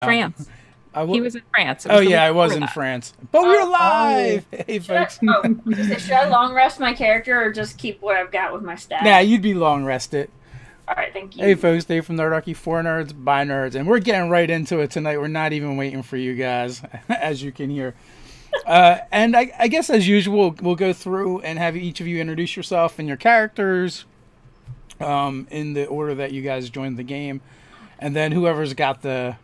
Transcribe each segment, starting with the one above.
France. He was in France. It Oh was the yeah, week I was before in that. France, but we were live. Hey folks. Should I long rest my character or just keep what I've got with my Nah, stats? you'd be long rested. All right, thank Hey you. folks, Dave from Nerdarchy, for nerds, by nerds, and we're getting right into it tonight. We're not even waiting for you guys, as you can hear. And I guess as usual, we'll go through and have each of you introduce yourself and your characters, in the order that you guys joined the game, and then whoever's got the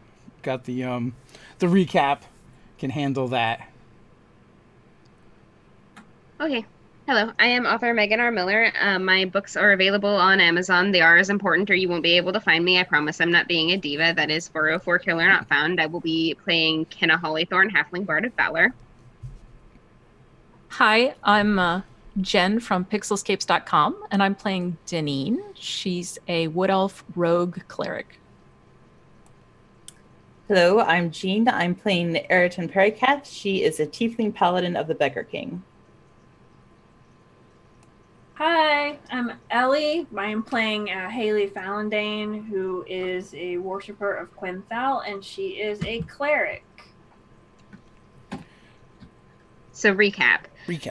recap can handle that. Okay. Hello, I am author Megan R. Miller. My books are available on Amazon. They are as important, or you won't be able to find me. I promise I'm not being a diva. That is 404 Killer Not Found. I will be playing Kenna Hollythorn, Halfling Bard of Valor. Hi, I'm Jen from pixelscapes.com, and I'm playing Deneen. She's a wood elf rogue cleric. Hello, I'm Jean. I'm playing Eriton Perrycath. She is a tiefling paladin of the Beggar King. Hi, I'm Ellie. I'm playing Haley Fallandane, who is a worshiper of Quinthal, and she is a cleric. So recap.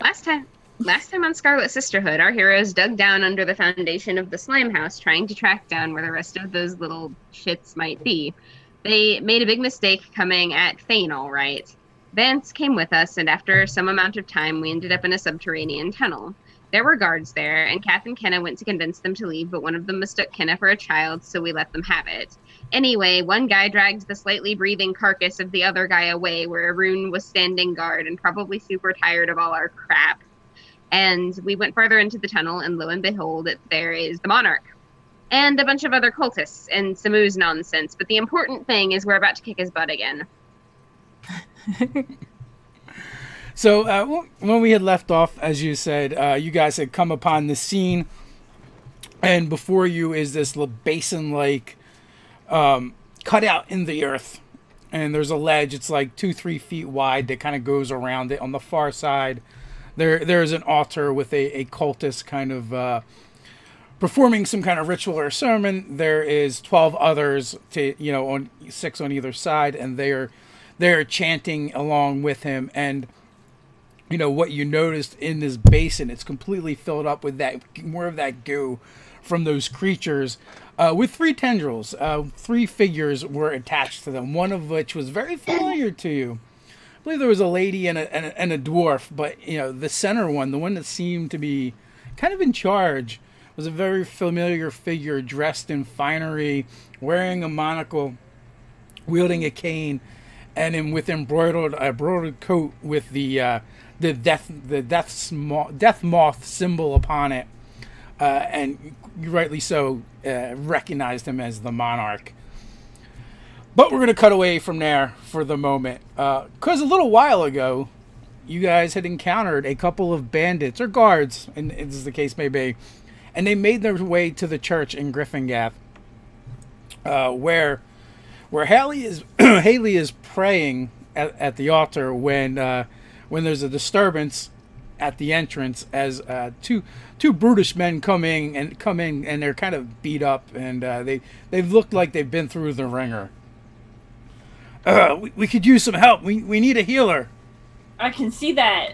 Last time on Scarlet Sisterhood, our heroes dug down under the foundation of the slime house, trying to track down where the rest of those little shits might be. They made a big mistake coming at Thane, all right. Vance came with us, and after some amount of time, we ended up in a subterranean tunnel. There were guards there, and Kath and Kenna went to convince them to leave, but one of them mistook Kenna for a child, so we let them have it. Anyway, one guy dragged the slightly breathing carcass of the other guy away, where Arun was standing guard and probably super tired of all our crap. And we went further into the tunnel, and lo and behold, there is the Monarch. And a bunch of other cultists and some ooze nonsense, but the important thing is we're about to kick his butt again. So when we had left off, as you said, you guys had come upon the scene, and before you is this basin-like cutout in the earth, and there's a ledge. It's like 2-3 feet wide that kind of goes around it. On the far side, there's an altar with a cultist kind of performing some kind of ritual or sermon. There is 12 others, on 6 on either side, and they're chanting along with him. And what you noticed in this basin, it's completely filled up with more of that goo from those creatures, with 3 tendrils. 3 figures were attached to them, one of which was very familiar to you. I believe there was a lady and a dwarf, but the center one, the one that seemed to be kind of in charge, was a very familiar figure dressed in finery, wearing a monocle, wielding a cane, and with embroidered coat with the death moth symbol upon it, and you rightly so recognized him as the Monarch. But we're going to cut away from there for the moment, because a little while ago, you guys had encountered a couple of bandits or guards, and as the case may be, and they made their way to the church in Gryphongaffe, where Haley is praying at the altar when there's a disturbance at the entrance, as two brutish men come in and they're kind of beat up, and they've looked like they've been through the ringer. We could use some help. We need a healer. I can see that.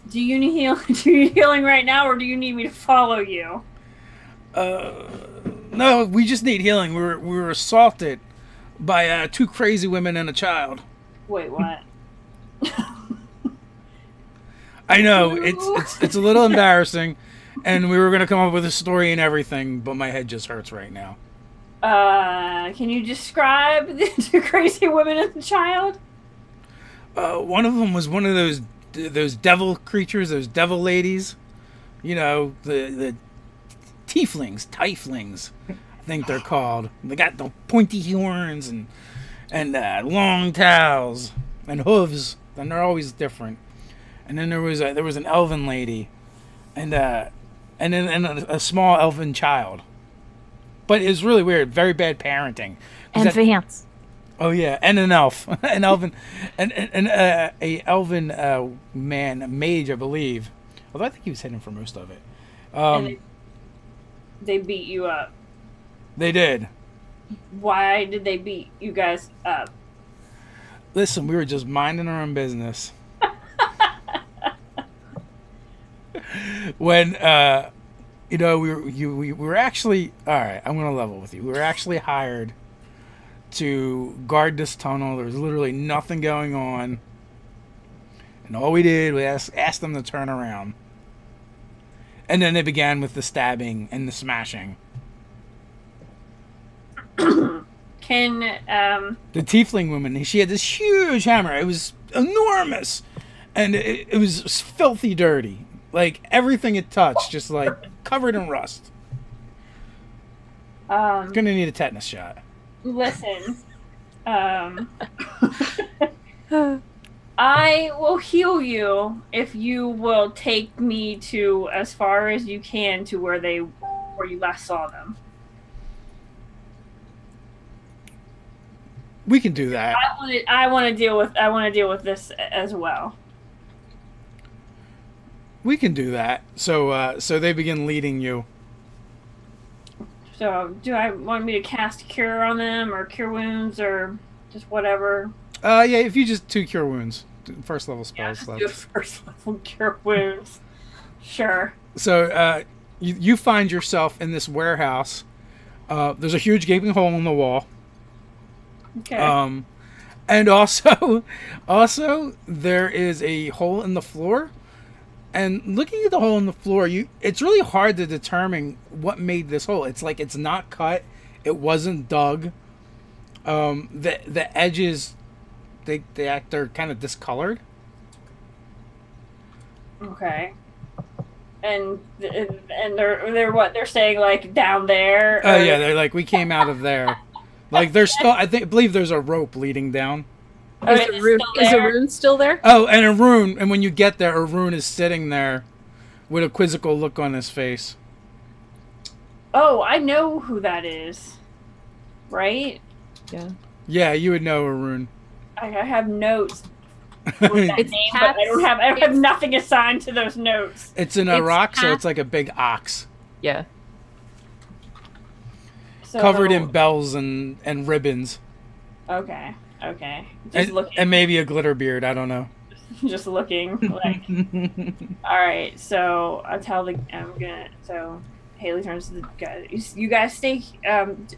Do you need healing right now, or do you need me to follow you? No, we just need healing. We were assaulted by 2 crazy women and a child. Wait, what? I know, it's a little embarrassing, and we were going to come up with a story and everything, but my head just hurts right now. Can you describe the 2 crazy women and the child? One of them was one of those devil creatures, those devil ladies. The tieflings, I think they're called. They got the pointy horns and long tails and hooves, and they're always different. And then there was an elven lady, and then a small elven child. But it's really weird, very bad parenting. And Vance. Oh yeah, and an elf, an elven, a elven mage, I believe. Although I think he was hidden for most of it. And they beat you up. They did. Why did they beat you guys up? Listen, we were just minding our own business. When, you know, we were actually... Alright, I'm going to level with you. We were actually hired to guard this tunnel. There was literally nothing going on. And all we did was ask them to turn around. And then they began with the stabbing and the smashing. Can the tiefling woman, she had this huge hammer. It was enormous, and it was filthy dirty. Like everything it touched, just like covered in rust. Gonna need a tetanus shot. Listen, I will heal you if you will take me to as far as you can to where you last saw them. We can do that. I want to deal with this as well. We can do that. So they begin leading you. So do I want me to cast Cure on them or Cure Wounds or just whatever? Yeah, if you just 2 Cure Wounds, first level spells. Yeah, just do first level Cure Wounds. Sure. So you find yourself in this warehouse. There's a huge gaping hole in the wall. Okay. And also there is a hole in the floor. And looking at the hole in the floor, it's really hard to determine what made this hole. It's like it's not cut, it wasn't dug. The edges, they're kind of discolored. Okay. And they're what they're saying, like down there. Oh yeah, they're like, we came out of there. Like there's still, I believe there's a rope leading down. Is Arun still there? Oh, and Arun, and when you get there, Arun is sitting there with a quizzical look on his face. Oh, I know who that is. Right? Yeah. Yeah, you would know Arun. I have notes with that name, but I have nothing assigned to those notes. It's in a rock, so it's like a big ox. Yeah. So, covered in bells and ribbons. Okay. Just looking. And maybe a glitter beard, I don't know. Just looking like. All right, so I tell so Haley turns to the guys. You guys stay.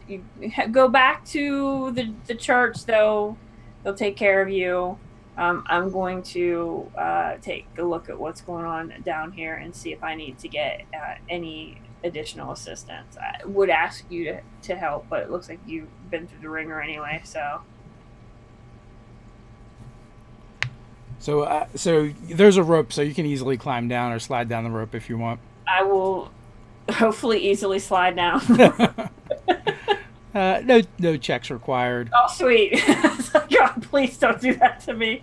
You go back to the church, though. They'll take care of you. I'm going to take a look at what's going on down here and see if I need to get any additional assistance. I would ask you to help, but it looks like you've been through the ringer anyway, so. So there's a rope, so you can easily climb down or slide down the rope if you want. I will hopefully easily slide down. No checks required. Oh, sweet. God, please don't do that to me.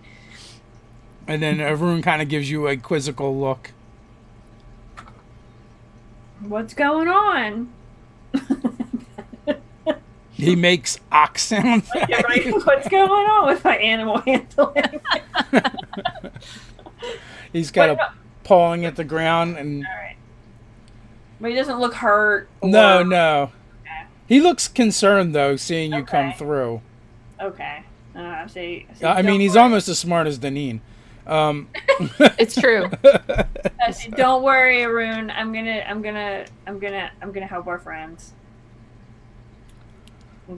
And then Arun kind of gives you a quizzical look. What's going on? He makes ox sounds. Yeah, right. What's going on with my animal handling? He's kind of pawing at the ground and. All right. But he doesn't look hurt. No. Okay. He looks concerned though, seeing you come through. Okay. I mean, he's almost as smart as Deneen. It's true. Don't worry, Arun. I'm gonna help our friends.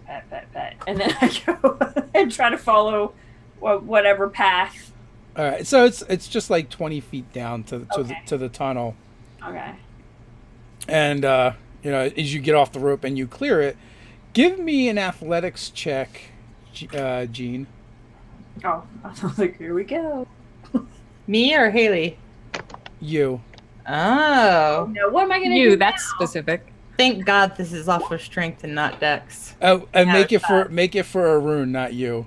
Pet. And then I go and try to follow whatever path. All right, so it's just like 20 feet down to the tunnel. Okay. And as you get off the rope and you clear it, give me an athletics check, Gene. Oh, I was like, here we go. Me or Haley? You. Oh. No, what am I gonna do? You. That's now? specific. Thank God this is off of strength and not dex. Oh, and make it for Arun, not you.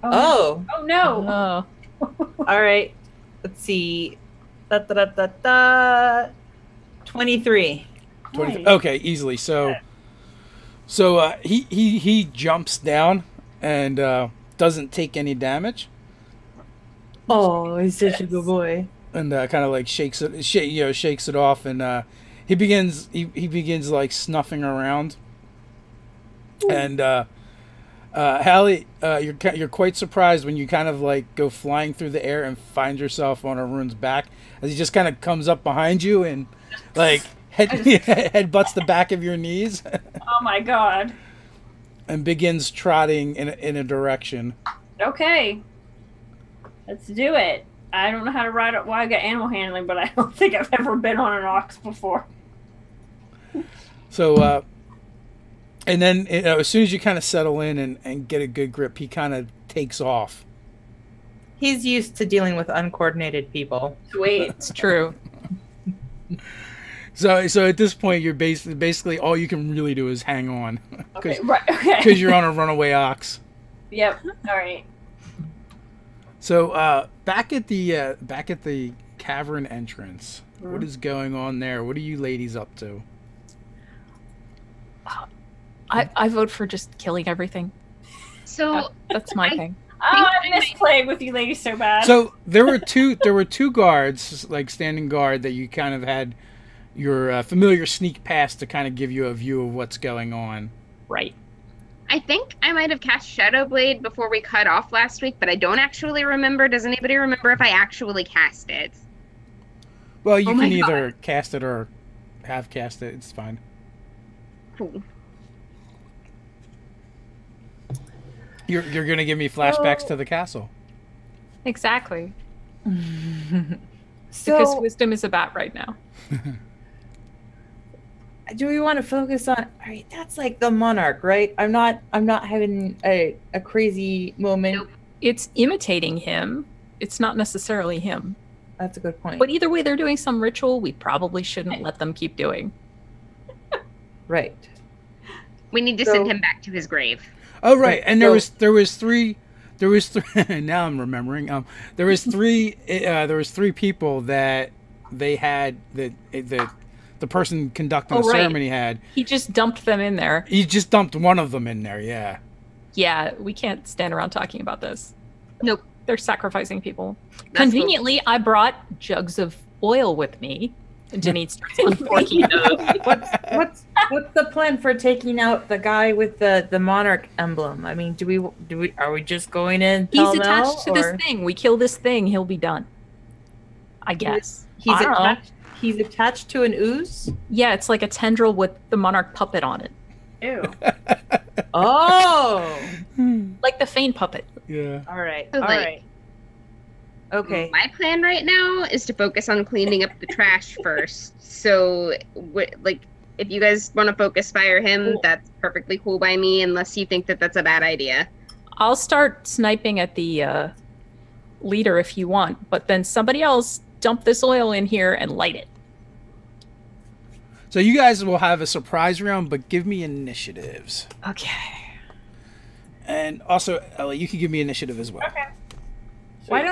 Oh no. All right. Let's see. 23. 20. Okay, easily. So he jumps down and doesn't take any damage. Oh, he's such a good boy. And kind of like shakes it off, and he begins like snuffing around, and Hallie, you're quite surprised when you kind of like go flying through the air and find yourself on Arun's back as he just kind of comes up behind you and like headbutts the back of your knees. Oh my god. And begins trotting in a direction. Okay. Let's do it. I don't know how to ride it. Well, I got animal handling, but I don't think I've ever been on an ox before. So, and then as soon as you kind of settle in and get a good grip, he kind of takes off. He's used to dealing with uncoordinated people. Sweet. It's true. So at this point, you're basically all you can really do is hang on. Okay, right. Okay. Because you're on a runaway ox. Yep. All right. So back at the cavern entrance, what is going on there? What are you ladies up to? I vote for just killing everything. So That's my thing. Oh, I miss playing with you ladies so bad. So there were two guards, like standing guard, that you kind of had your familiar sneak past to kind of give you a view of what's going on. Right. I think I might have cast Shadow Blade before we cut off last week, but I don't actually remember. Does anybody remember if I actually cast it? Well, you can either cast it or have cast it. It's fine. Cool. You're going to give me flashbacks to the castle. Exactly. So, Because wisdom is a bat right now. do we want to focus on? All right, that's like the monarch, right? I'm not having a crazy moment. Nope. It's imitating him. It's not necessarily him. That's a good point. But either way, they're doing some ritual we probably shouldn't let them keep doing. Right. We need to send him back to his grave. Oh right, and there was three. Now I'm remembering. There was three people that they had the person conducting the ceremony had. He just dumped them in there. He just dumped one of them in there. Yeah. Yeah, we can't stand around talking about this. Nope. They're sacrificing people. That's Conveniently, I brought jugs of oil with me. And Jenny starts uncorking those. What's the plan for taking out the guy with the monarch emblem? I mean, are we just going in? He's attached to this thing. We kill this thing, he'll be done. I guess. He's attached to an ooze? Yeah, it's like a tendril with the monarch puppet on it. Ew. Oh. Like the Fane puppet. Yeah. All right. So, All right. Okay. My plan right now is to focus on cleaning up the trash first. So, if you guys want to focus fire him, that's perfectly cool by me, unless you think that that's a bad idea. I'll start sniping at the leader if you want, but then somebody else dump this oil in here and light it. So you guys will have a surprise round, but give me initiatives. Okay. And also, Ellie, you can give me initiative as well. Okay. Why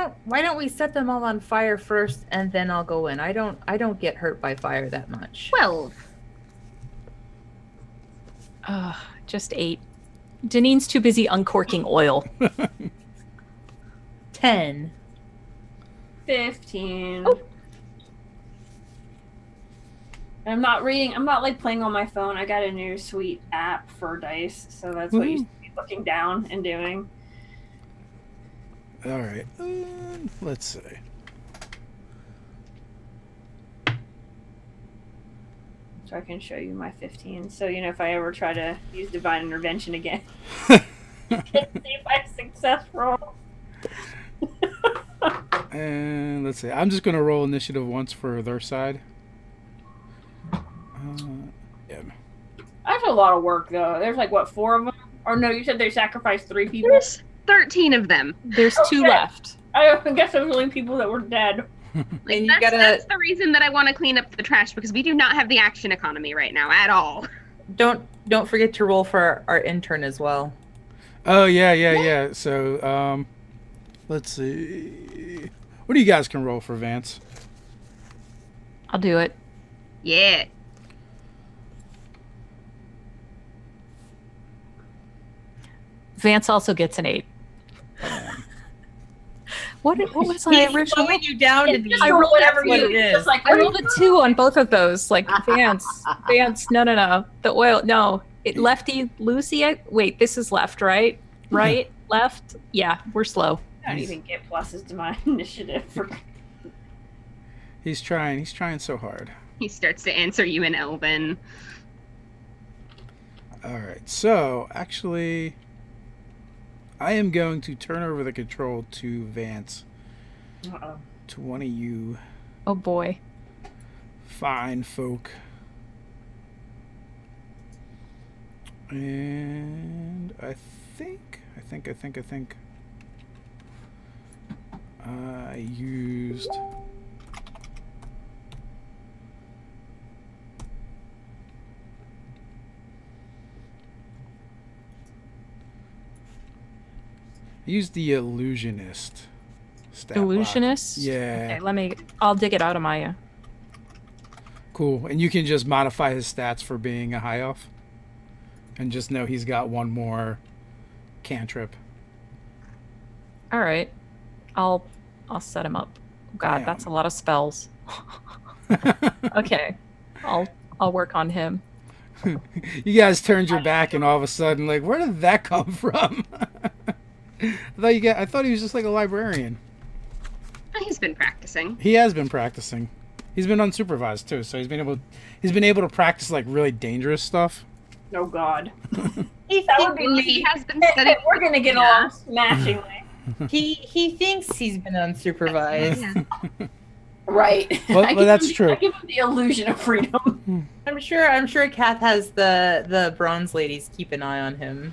don't we set them all on fire first and then I'll go in? I don't get hurt by fire that much. 12. Just 8. Danine's too busy uncorking oil. 10. 15. I'm not like playing on my phone. I got a new sweet app for dice, so that's what you should be looking down and doing. All right. Let's see. So I can show you my 15. So, if I ever try to use Divine Intervention again, you can see if I'm successful. And let's see. I'm just going to roll initiative once for their side. Yeah. That's a lot of work, though. There's 4 of them? Or no, you said they sacrificed 3 people? There's 13 of them. There's 2 left. I guess there's only people that were dead. And That's the reason that I want to clean up the trash, because we do not have the action economy right now at all. Don't forget to roll for our intern as well. Oh, yeah. So, let's see. What do you guys can roll for Vance? I'll do it. Yeah. Vance also gets an 8. What was my original? Slowing you down to Just I roll rolled whatever what you it is. Like, I rolled a 2 on both of those. Like Vance, no. The oil, no. Lefty, Lucy. Wait, this is left, right? right, left. Yeah, we're slow. I don't even get pluses to my initiative. He's trying. He's trying so hard. He starts to answer you in Elven. All right. So, actually, I am going to turn over the control to Vance. Uh-oh. To one of you. Oh boy. Fine folk. And I think I used the illusionist stat block. Illusionist? Yeah. Okay, I'll dig it out of my Cool. And you can just modify his stats for being a high elf. And just know he's got one more cantrip. All right. I'll set him up. God, Damn. that's a lot of spells. Okay. I'll work on him. You guys turned your back and all of a sudden, like, where did that come from? I thought he was just like a librarian. He's been practicing. He has been practicing. He's been unsupervised too, so he's been able to practice like really dangerous stuff. Oh God. He has been studying. We're gonna get along smashingly. He thinks he's been unsupervised. Yeah. Right. Well, that's true. I give him the illusion of freedom. I'm sure Kath has the bronze ladies keep an eye on him.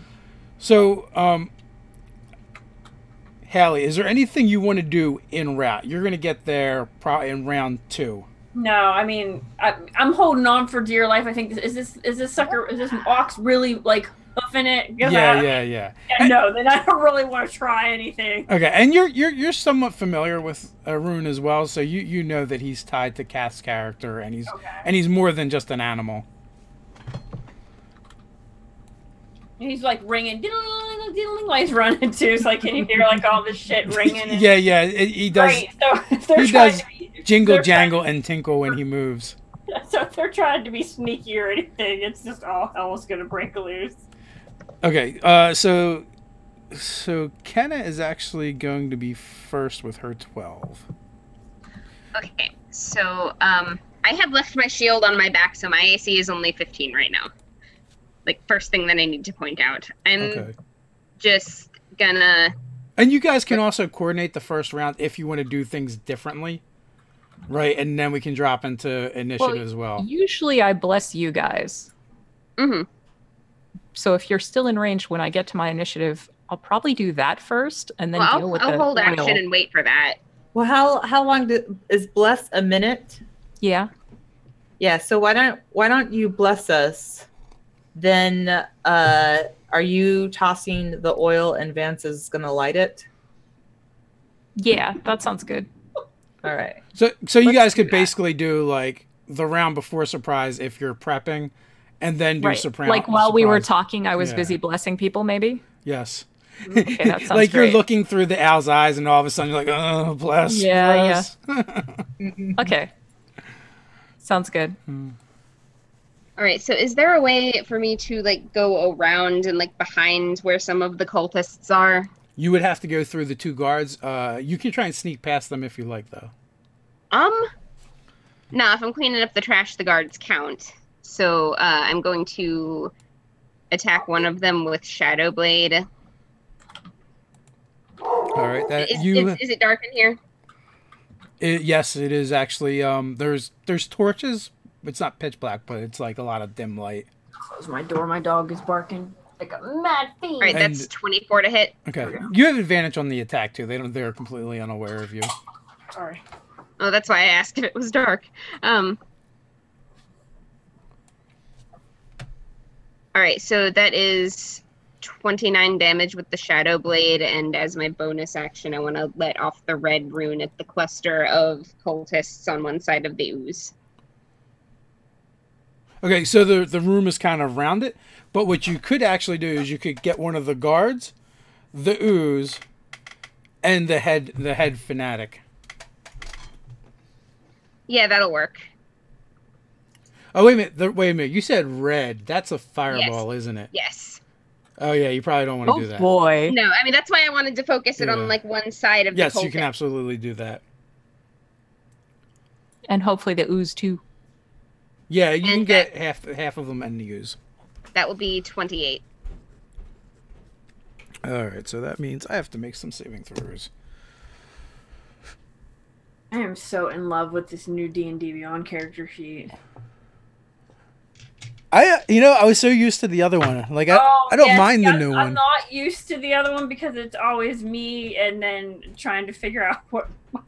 So, Hallie, is there anything you want to do en route? You're going to get there probably in round 2. No, I mean, I'm holding on for dear life. I think is this ox really like hoofing it? Yeah. No, then I don't really want to try anything. Okay, and you're somewhat familiar with Arun as well, so you know that he's tied to Kath's character, and he's more than just an animal. He's like ringing, diddling, diddling, while he's running too. So like, can you hear like all this shit ringing? And, Yeah, he does. Right, so they're He trying does to be, jingle, jangle, and tinkle when he moves. So if they're trying to be sneaky or anything, it's just all hell's gonna break loose. Okay, so Kenna is actually going to be first with her 12. Okay, so I have left my shield on my back, so my AC is only 15 right now. Like, first thing that I need to point out. I'm just gonna... And you guys can also coordinate the first round if you want to do things differently. Right, and then we can drop into initiative as well. Usually I bless you guys. Mm-hmm. So if you're still in range when I get to my initiative, I'll probably do that first, and then deal with I'll hold action and wait for that. Well, how long is bless a minute? Yeah. Yeah. So why don't you bless us? Then are you tossing the oil and Vance is gonna light it? Yeah, that sounds good. All right. So you guys could basically do like the round before surprise if you're prepping, and then do surprise. Like while we were talking, I was busy blessing people. Maybe. Yes. Okay, that sounds like great. You're looking through the owl's eyes, and all of a sudden you're like, oh, bless. Yeah. Okay. Sounds good. All right, so is there a way for me to like go around and like behind where some of the cultists are? You would have to go through the 2 guards. You can try and sneak past them if you like, though. No, if I'm cleaning up the trash, the guards count. So I'm going to attack one of them with Shadow Blade. All right, is it dark in here? Yes, it is actually. There's torches. It's not pitch black, but it's like a lot of dim light. Close my door. My dog is barking like a mad fiend. All right, that's 24 to hit. Okay, you have advantage on the attack too. They're completely unaware of you. Sorry. Oh, that's why I asked if it was dark. All right, so that is 29 damage with the Shadow Blade, and as my bonus action, I want to let off the red rune at the cluster of cultists on one side of the ooze. Okay, so the room is kind of round it, but what you could actually do is you could get one of the guards, the ooze, and the head fanatic. Yeah, that'll work. Oh, wait a minute. You said red. That's a fireball, isn't it? Yes. Oh yeah, you probably don't want to do that. Oh boy. No, I mean that's why I wanted to focus it on like one side of the Yes, whole you can thing. absolutely do that. And hopefully the ooze too. Yeah, you can get half of them and use. That will be 28. All right, so that means I have to make some saving throws. I am so in love with this new D&D Beyond character sheet. I was so used to the other one. Like I don't mind the new one. I'm not used to the other one because it's always me and then trying to figure out what my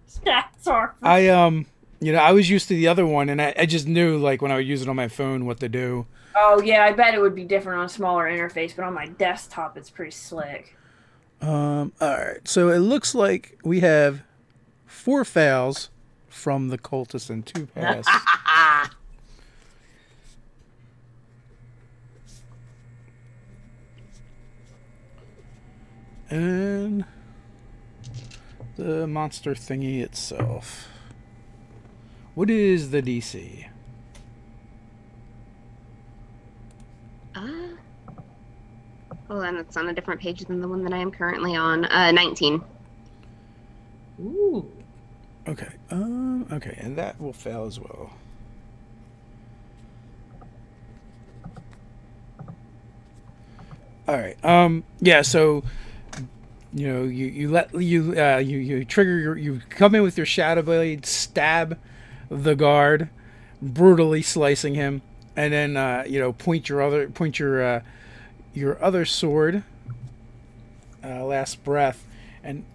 stats are. I was used to the other one, and I just knew like when I would use it on my phone what to do. Oh yeah, I bet it would be different on a smaller interface, but on my desktop it's pretty slick. All right, so it looks like we have 4 fails from the cultist and 2 pass. And the monster thingy itself. What is the DC? Hold on, it's on a different page than the one that I am currently on. 19. Ooh. Okay. Okay, and that will fail as well. All right. Yeah. So, you trigger you come in with your shadow blade, stab the guard, brutally slicing him, and then point your other sword. Last breath, and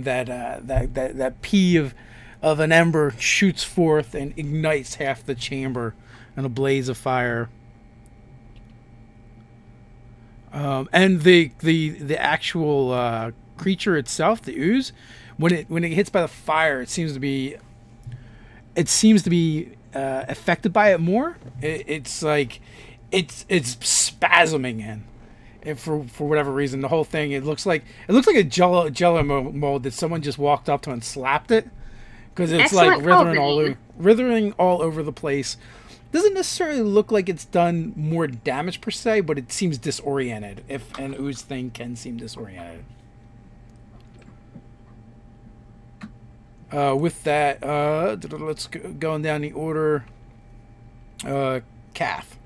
that pea of an ember shoots forth and ignites half the chamber in a blaze of fire. And the actual creature itself, the ooze, when it hits by the fire, it seems to be affected by it more. It's like it's spasming in. And for whatever reason, the whole thing it looks like a jello mold that someone just walked up to and slapped it, because it's like writhing all over the place. Doesn't necessarily look like it's done more damage per se, but it seems disoriented. If an ooze thing can seem disoriented. With that, let's go going down the order. Calf.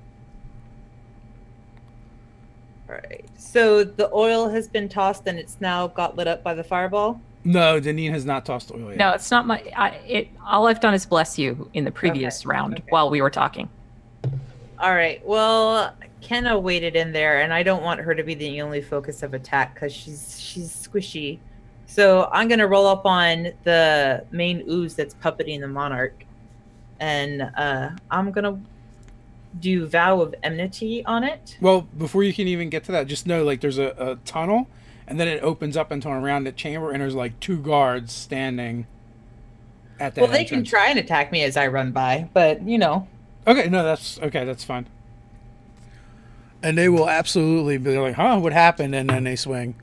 All right. So the oil has been tossed and it's now got lit up by the fireball? No, Deneen has not tossed oil yet. No, it's not my. All I've done is bless you in the previous round while we were talking. All right. Well, Kenna waited in there, and I don't want her to be the only focus of attack because she's squishy. So I'm gonna roll up on the main ooze that's puppeting the monarch, and I'm gonna do Vow of Enmity on it. Well, before you can even get to that, just know like there's a tunnel. And then it opens up into a rounded chamber, and there's like 2 guards standing at that Well, they entrance. can try and attack me as I run by, but Okay, no, that's fine. And they will absolutely be like, huh, what happened? And then they swing.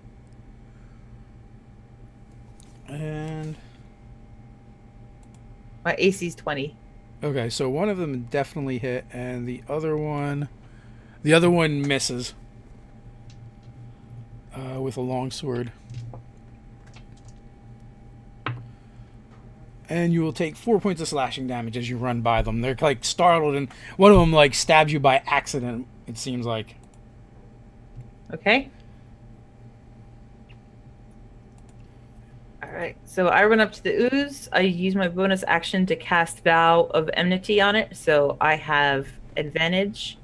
And my AC's 20. Okay, so one of them definitely hit, and the other one misses. With a long sword. And you will take 4 points of slashing damage as you run by them. They're like startled, and one of them like stabs you by accident, it seems like. Okay. Alright, so I run up to the ooze. I use my bonus action to cast Vow of Enmity on it, so I have advantage.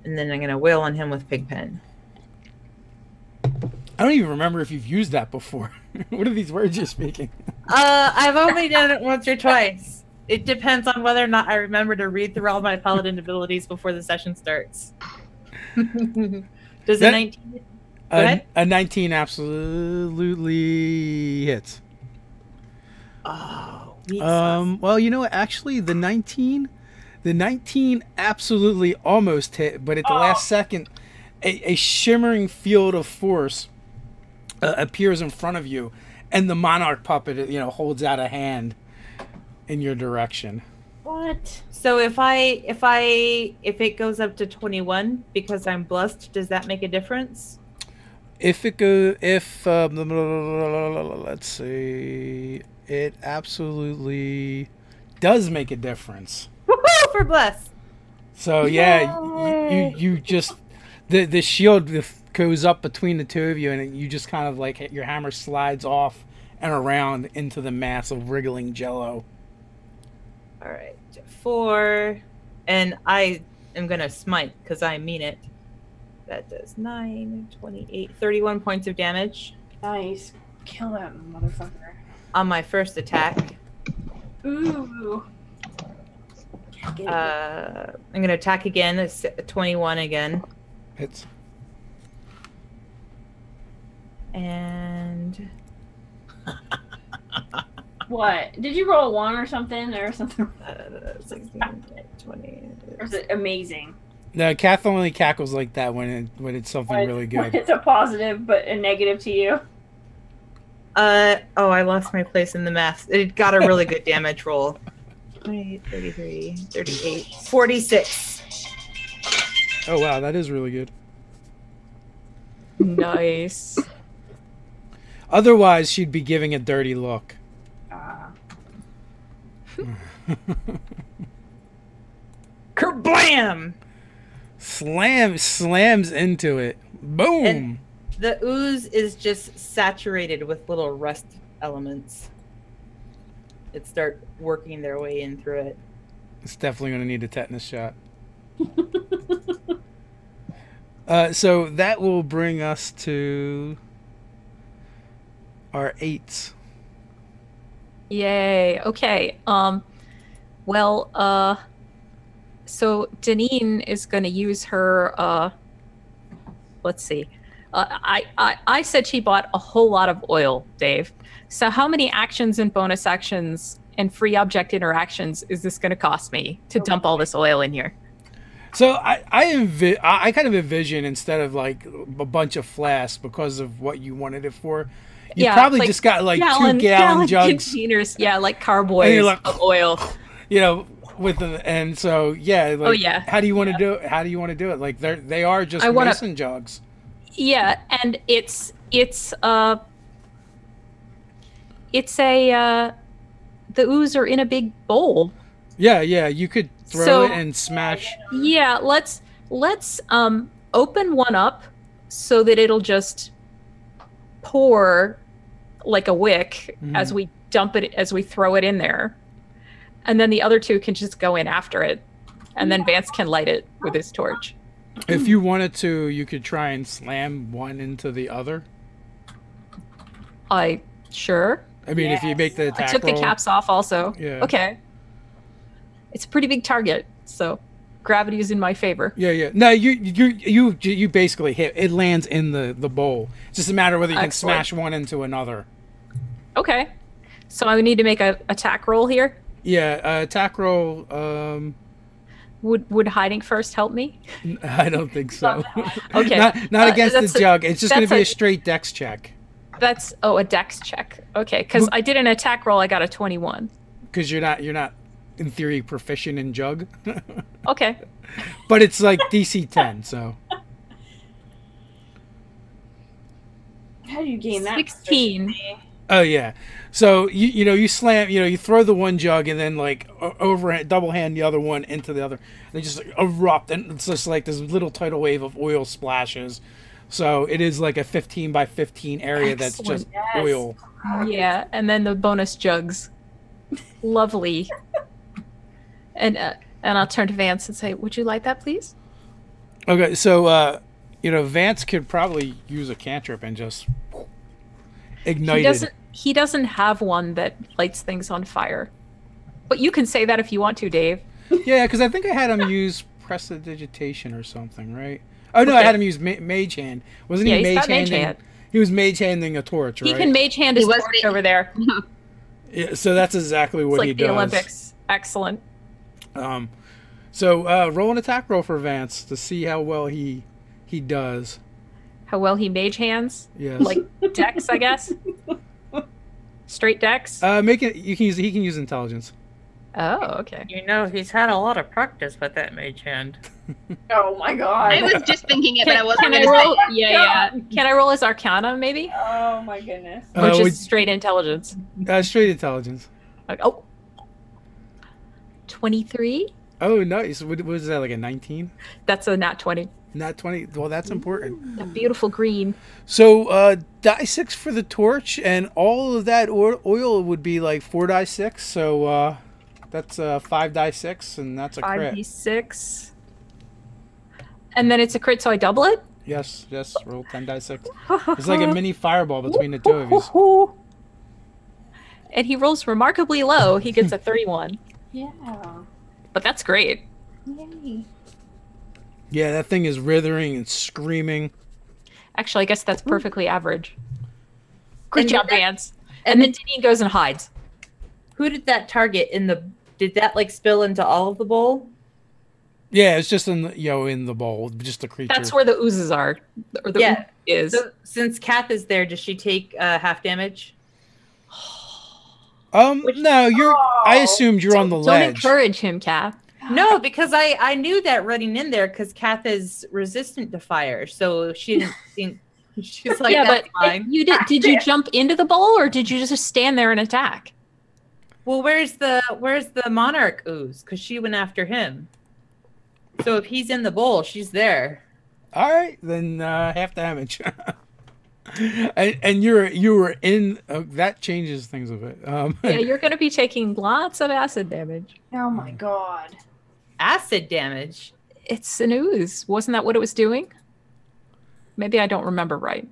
And then I'm going to wail on him with Pigpen. I don't even remember if you've used that before. What are these words you're speaking? I've only done it once or twice. It depends on whether or not I remember to read through all my paladin abilities before the session starts. Does a 19... Go ahead. A 19 absolutely hits. Oh, well, you know what? Actually, the 19 absolutely almost hit, but at the last second, a shimmering field of force appears in front of you, and the monarch puppet, holds out a hand in your direction. What? So if it goes up to 21 because I'm blessed, does that make a difference? Let's see, it absolutely does make a difference. Woohoo for bless! So yeah, you just the shield goes up between the two of you, and you just kind of like your hammer slides off and around into the mass of wriggling jello. All right, 4, and I am gonna smite because I mean it. That does 9, 28, 31 points of damage. Nice. Kill that motherfucker. On my first attack. Ooh. I'm gonna attack again. It's 21 again. Hits. And What? Did you roll a 1 or something? 16, 20. Or is it amazing? No, Kath only cackles like that when it's something really good. When it's a positive but a negative to you. I lost my place in the math. It got a really good damage roll. 28, 33, 38, 46. Oh wow, that is really good. Nice. Otherwise, she'd be giving a dirty look. Kerblam! Slams into it. Boom! And the ooze is just saturated with little rust elements. It start working their way in through it. It's definitely going to need a tetanus shot. So that will bring us to our 8s. Yay. Okay. So Deneen is going to use her, let's see. I said she bought a whole lot of oil, Dave. So how many actions and bonus actions and free object interactions is this going to cost me to dump all this oil in here? So I kind of envision, instead of like a bunch of flasks because of what you wanted it for, you probably just got like gallon jugs. Containers, like carboys of oil. You know, and so how do you want to do it? How do you want to do it? Like they are just mason jugs. Yeah, and it's the ooze are in a big bowl. Yeah, you could throw it and smash. Yeah, let's open one up so that it'll just pour like a wick as we dump it, as we throw it in there. And then the other two can just go in after it. And then Vance can light it with his torch. If you wanted to, you could try and slam one into the other. Sure. I mean, if you make the attack I took the caps off also. Yeah. Okay. It's a pretty big target, so gravity is in my favor. Yeah. No, you basically hit. It lands in the bowl. It's just a matter of whether you can smash one into another. Okay. So I would need to make a attack roll here. Yeah, attack roll. Would hiding first help me? I don't think so. Okay. not against the jug. It's just going to be a straight dex check. That's a dex check. Okay, because I did an attack roll. I got a 21. Because you're not in theory proficient in jug. Okay. But it's like DC 10, so. How do you gain that? 16. Oh yeah. So you slam, you throw the one jug and then like overhand, double hand the other one into the other. They just like, erupt, and it's just like this little tidal wave of oil splashes. So it is like a 15 by 15 area. Excellent. That's just oil. Yeah, and then the bonus jugs. Lovely. And I'll turn to Vance and say, "Would you light that, please?" Okay, so Vance could probably use a cantrip and just ignite it. He doesn't have one that lights things on fire. But you can say that if you want to, Dave. Yeah, because I think I had him use prestidigitation or something, right? Oh no, I had him use mage hand. Wasn't he mage hand? He was mage handing a torch, right? He can mage hand his torch over there. Yeah, so that's exactly what he does. It's like the Olympics. Excellent. So roll an attack roll for Vance to see how well he does. How well he mage hands? Yes. Like dex, I guess. Straight dex. He can use intelligence. Oh, okay. You know, he's had a lot of practice with that mage hand. Oh my god. I was just thinking it, but I wasn't Can I going to say roll? it. Yeah. Can I roll as Arcana, maybe? Oh my goodness. Or just straight intelligence? Straight intelligence. Like, oh. 23? Oh, nice. What was that, like a 19? That's a nat 20. Not 20. Well, that's important. That beautiful green. So, die 6 for the torch, and all of that oil would be like 4 die 6. So, that's 5 die 6, and that's a crit. 5d6. And then it's a crit, so I double it? Yes, roll 10 die 6. It's like a mini fireball between the two of you. And he rolls remarkably low. He gets a 31. Yeah. But that's great. Yay. Yeah, that thing is writhing and screaming. Actually, I guess that's perfectly average. Good And job, that- Vance. And then Deneen goes and hides. Who did that target in the? Did that like spill into all of the bowl? Yeah, it's just in the, in the bowl, just a creature. That's where the oozes are. Or the ooze is. So, since Kath is there, does she take half damage? No, I assumed you're on the Don't ledge. encourage him, Kath. No, because I knew that running in there because Kath is resistant to fire, so she didn't think she's like Yeah, that's but fine. you did you jump into the bowl or did you just stand there and attack? Well, where's the monarch ooze? Because she went after him. So if he's in the bowl, she's there. All right, then half damage. and you were in. That changes things a bit. Yeah, you're going to be taking lots of acid damage. Oh my god. Acid damage. It's an ooze. Wasn't that what it was doing? Maybe I don't remember right.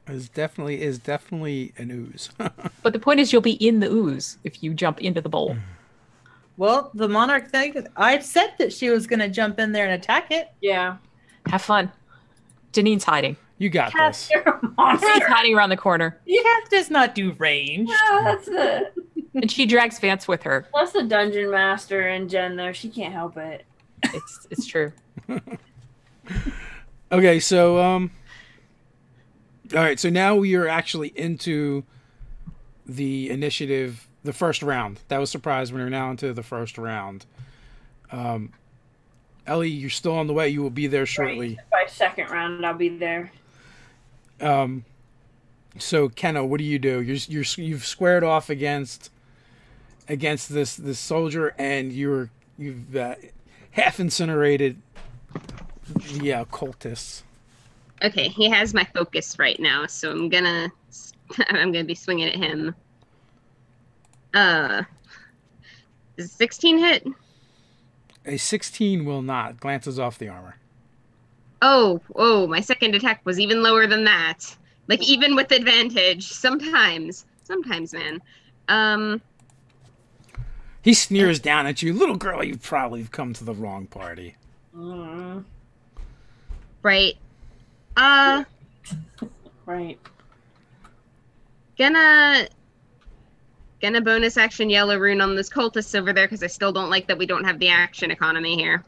Is definitely an ooze. But the point is you'll be in the ooze if you jump into the bowl. Well, the monarch thing, I said that she was going to jump in there and attack it. Yeah. Have fun. Deneen's hiding. You got this. You're a monster. She's hiding around the corner. Kath does not do range. Yeah, that's the And she drags Vance with her. plus the dungeon master and Jen though. She can't help it. It's true. Okay, so all right, so now we are actually into the initiative, the first round. That was surprised when we're now into the first round. Ellie, you're still on the way. You will be there shortly. Right. By second round, I'll be there. So Kenna, what do? You've squared off against this soldier, and you've half incinerated the cultists. Okay, he has my focus right now, so I'm gonna be swinging at him. Does 16 hit? A 16 will not. Glances off the armor. Oh, my second attack was even lower than that. Like, even with advantage. Sometimes, man. He sneers down at you. Little girl, you've probably come to the wrong party. Right. Right. Gonna bonus action yellow rune on this cultist over there, because I still don't like that we don't have the action economy here.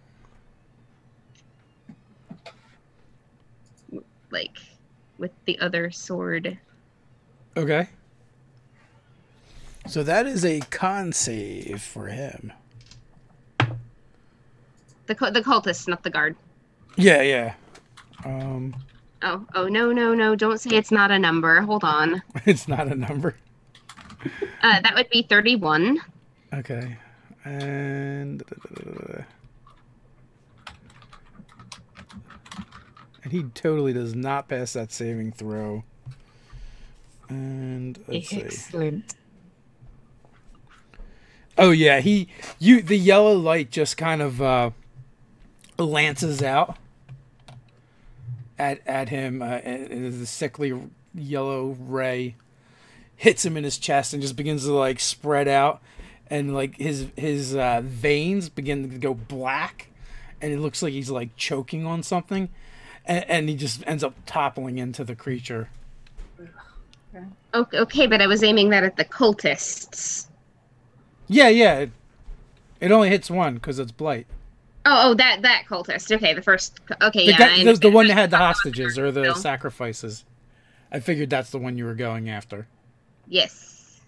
Like, with the other sword. Okay. So that is a con save for him. The cultist, not the guard. Yeah. Oh, no, don't say it's not a number. Hold on. It's not a number. That would be 31. Okay. And he totally does not pass that saving throw. And let's see. Excellent. Oh yeah, the yellow light just kind of lances out at him, and the sickly yellow ray hits him in his chest and just begins to like spread out, and like his veins begin to go black, and it looks like he's like choking on something, and he just ends up toppling into the creature. Okay, but I was aiming that at the cultists. Yeah. It only hits one because it's blight. Oh, that cultist. Okay, the first. Okay, The one that had the hostages or the No. sacrifices. I figured that's the one you were going after. Yes.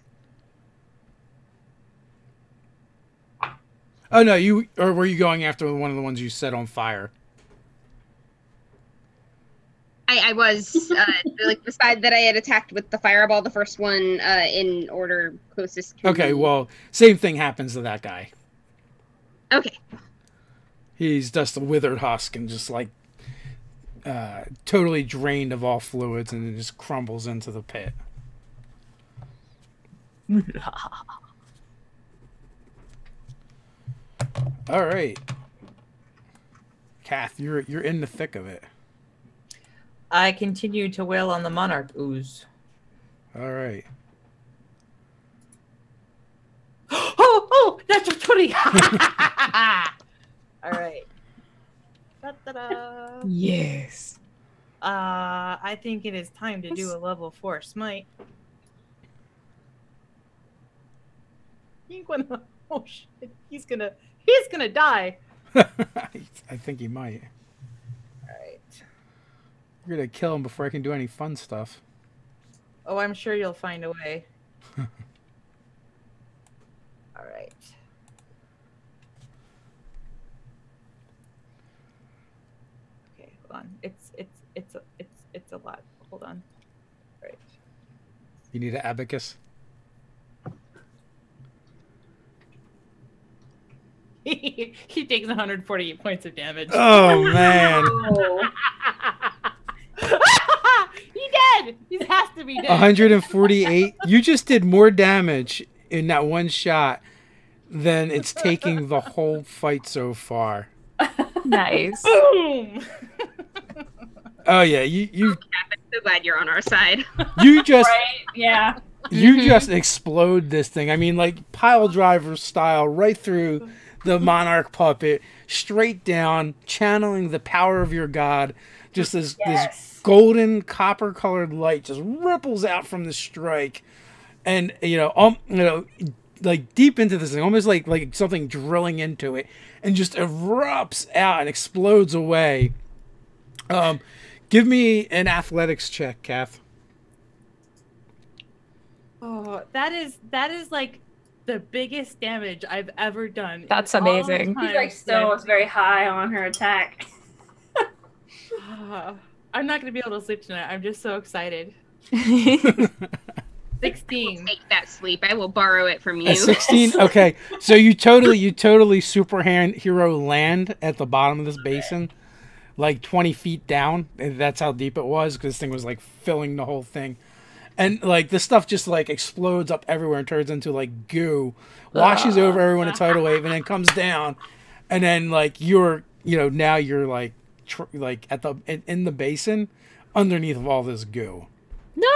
Oh no, or were you going after one of the ones you set on fire? I was like the side that I had attacked with the fireball, the first one in order closest to Okay, me. well, same thing happens to that guy. Okay. He's just a withered husk and just like totally drained of all fluids, and it just crumbles into the pit. All right, Kath, you're in the thick of it. I continue to wail on the monarch ooze. All right. Oh, that's a 20. All right. Da-da-da. Yes. I think it is time to do a level 4 smite. Oh shit! He's gonna die. I think he might. All right. We're gonna kill him before I can do any fun stuff. Oh, I'm sure you'll find a way. All right. Okay, hold on. It's a lot. Hold on. All right. You need an abacus. He takes 148 points of damage. Oh man. He dead. He has to be dead. 148. You just did more damage in that one shot than it's taking the whole fight so far. Nice. Boom. Oh yeah, you I'm so glad you're on our side. you just Right? Yeah. you just explode this thing. I mean, like pile driver style, right through the monarch puppet, straight down, channeling the power of your god. Just this golden copper colored light just ripples out from the strike, and like deep into this thing, almost like something drilling into it, and just erupts out and explodes away. Give me an athletics check, Kath. Oh, that is like the biggest damage I've ever done. That's in all amazing. time She's like still was very high on her attack. I'm not gonna be able to sleep tonight. I'm just so excited. 16. Take that sleep. I will borrow it from you. A 16. Okay, so you totally superhero land at the bottom of this basin, like 20 feet down. And that's how deep it was, because this thing was like filling the whole thing. And like this stuff just like explodes up everywhere and turns into like goo, washes over everyone a tidal wave, and then comes down, and then like now you're like at in the basin, underneath of all this goo. No.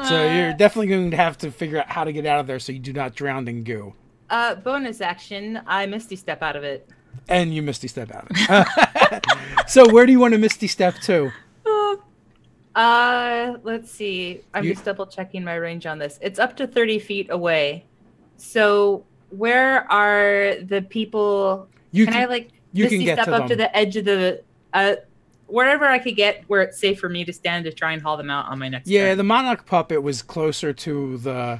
So you're definitely going to have to figure out how to get out of there so you do not drown in goo. Bonus action, I Misty Step out of it. And you Misty Step out of it. So where do you want to Misty Step to? Let's see. I'm just double checking my range on this. It's up to 30 feet away. So where are the people? You can can get step to up them. to the edge of the wherever I could get where it's safe for me to stand to try and haul them out on my next turn. The monarch puppet was closer to the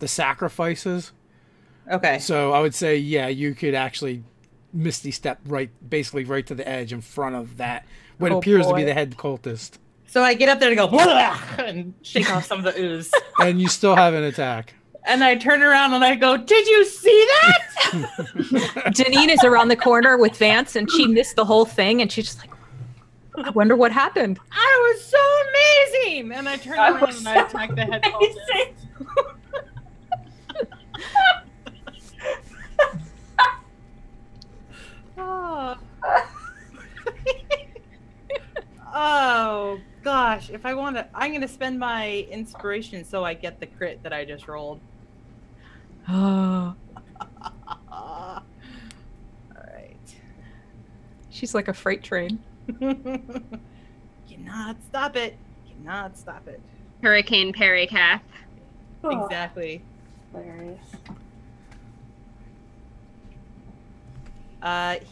sacrifices. Okay. So I would say, you could actually Misty Step basically right to the edge in front of that, what appears to be the head cultist. So I get up there to go and shake off some of the ooze. And you still have an attack. And I turn around and I go, "Did you see that?" Janine is around the corner with Vance, and she missed the whole thing, and she's just like, I wonder what happened. I was so amazing. And I turn around and I attack the head cultist. Oh gosh, if I want to, I'm going to spend my inspiration so I get the crit that I just rolled. Oh. All right. She's like a freight train. Cannot stop it. Cannot stop it. Hurricane Pericath. Exactly. Hilarious.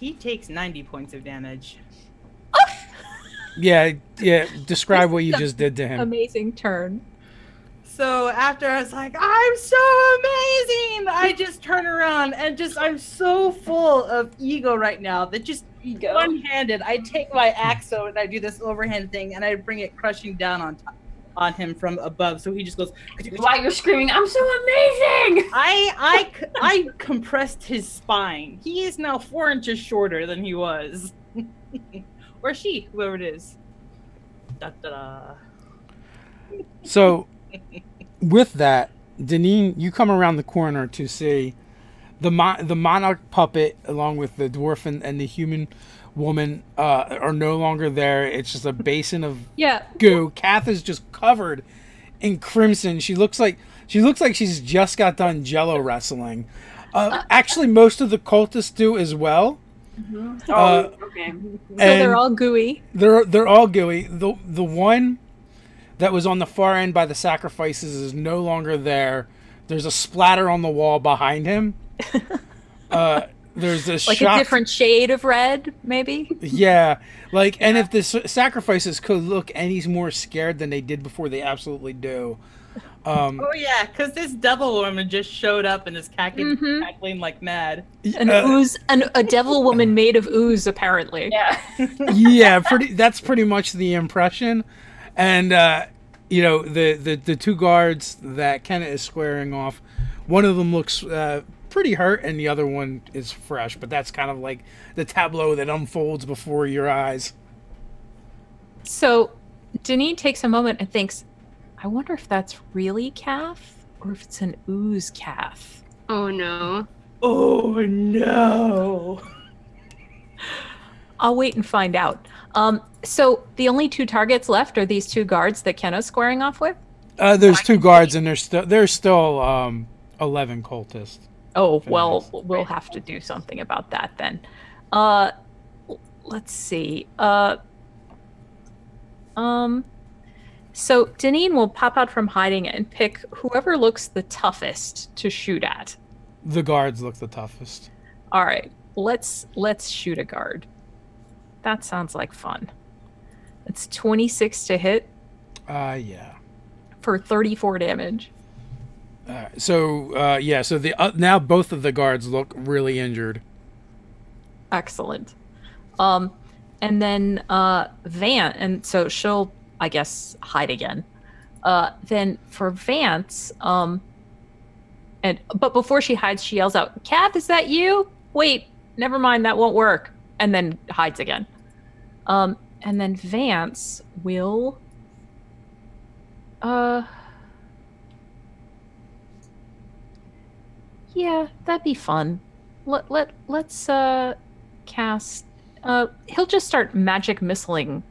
He takes 90 points of damage. Yeah. Describe what you just did to him. Amazing turn. So after I was like, I'm so amazing! I just turn around and I'm so full of ego right now that just one-handed, I take my axe out and I do this overhand thing and I bring it crushing down on him from above. So he just goes. While you're screaming, I'm so amazing! I compressed his spine. He is now 4 inches shorter than he was. Or she, whoever it is. Da, da, da. So, with that, Deneen, you come around the corner to see the monarch puppet, along with the dwarf and the human woman, are no longer there. It's just a basin of goo. Kath is just covered in crimson. She looks like she's just got done Jello wrestling. Actually, most of the cultists do as well. Mm-hmm. Okay. So they're all gooey. They're all gooey. The one that was on the far end by the sacrifices is no longer there. There's a splatter on the wall behind him. There's this like a different shade of red, maybe. Yeah, and if the sacrifices could look any more scared than they did before, they absolutely do. Oh yeah, because this devil woman just showed up and is cackling like mad. A devil woman made of ooze, apparently. Yeah. Yeah, that's pretty much the impression. And the two guards that Kenna is squaring off, one of them looks pretty hurt and the other one is fresh, but that's kind of like the tableau that unfolds before your eyes. So Deneen takes a moment and thinks, I wonder if that's really calf or if it's an ooze calf. Oh no. Oh no. I'll wait and find out. So the only 2 targets left are these 2 guards that Kenna's squaring off with? There's 2 guards and there's still 11 cultists. Oh, well, we'll have to do something about that then. Let's see. So Deneen will pop out from hiding and pick whoever looks the toughest to shoot at. The guards look the toughest. All right, let's shoot a guard. That sounds like fun. It's 26 to hit. Yeah. For 34 damage. So the now both of the guards look really injured. Excellent. And then Van, and so she'll, I guess, hide again. Then for Vance, but before she hides, she yells out, "Kath, is that you? Wait, never mind, that won't work." And then hides again. And then Vance will yeah, that'd be fun. Let's cast he'll just start magic missiling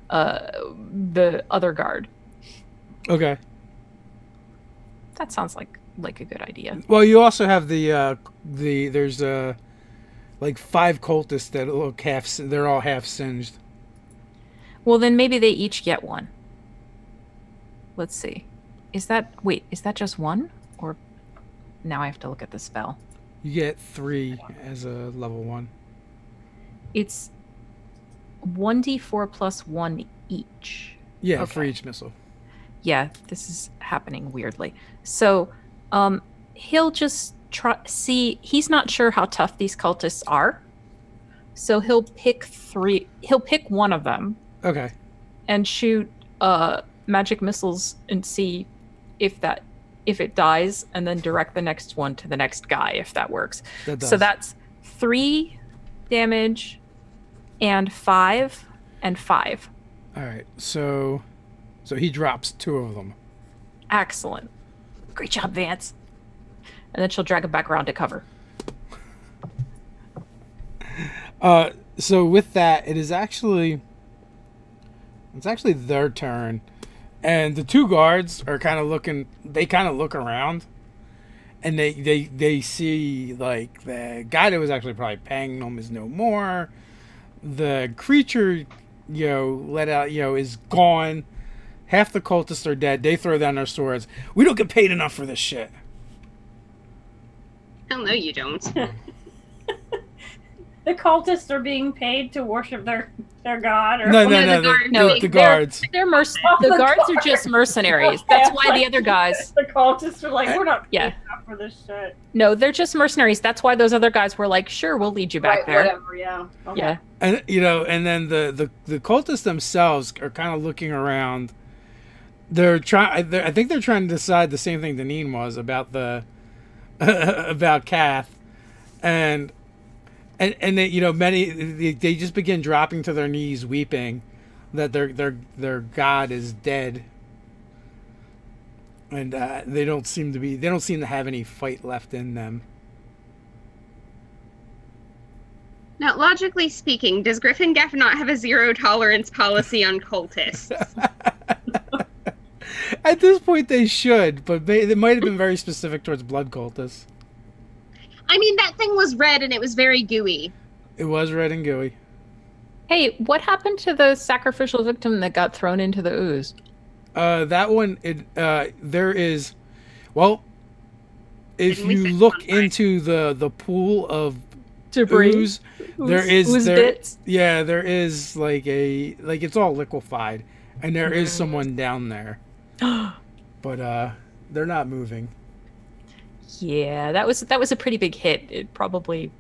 the other guard. Okay. That sounds like a good idea. Well, you also have there's 5 cultists that look they're all half singed. Well, then maybe they each get 1. Let's see. Is that just 1? Or now I have to look at the spell. You get 3 as a level 1. It's 1d4 plus 1 each. Yeah, okay. For each missile. Yeah, this is happening weirdly. So, he'll just see. He's not sure how tough these cultists are, so he'll pick 3. He'll pick one of them. Okay. And shoot magic missiles and see if it dies, and then direct the next one to the next guy if that works. That does. So that's 3 damage and 5 and 5. All right. So he drops 2 of them. Excellent. Great job, Vance. And then she'll drag him back around to cover. So with that, it's actually their turn. And the 2 guards are kind of looking. They kind of look around, and they see like the guy that was actually probably paying them is no more. The creature, let out, is gone. Half the cultists are dead. They throw down their swords. We don't get paid enough for this shit. Hell no, you don't. the cultists are being paid to worship their god? Or No, the guards. The guards are just mercenaries. That's why the other guys. The cultists are like, we're not paid enough for this shit. No, they're just mercenaries. That's why those other guys were like, sure, we'll lead you back there. Whatever, yeah. Okay. Yeah. And and then the cultists themselves are kind of looking around. I think they're trying to decide the same thing Deneen was about about Kath, and they, many they just begin dropping to their knees, weeping that their god is dead, and they don't seem to have any fight left in them. Now, logically speaking, does Gryphongaffe not have a zero tolerance policy on cultists? At this point, they should, but they might have been very specific towards blood cultists. I mean, that thing was red and it was very gooey. It was red and gooey. Hey, what happened to the sacrificial victim that got thrown into the ooze? That one, there is, well, if you look into the pool of debris, ooze, there is bits. Yeah, there is it's all liquefied, and there is someone down there, but they're not moving. Yeah, that was a pretty big hit. It probably.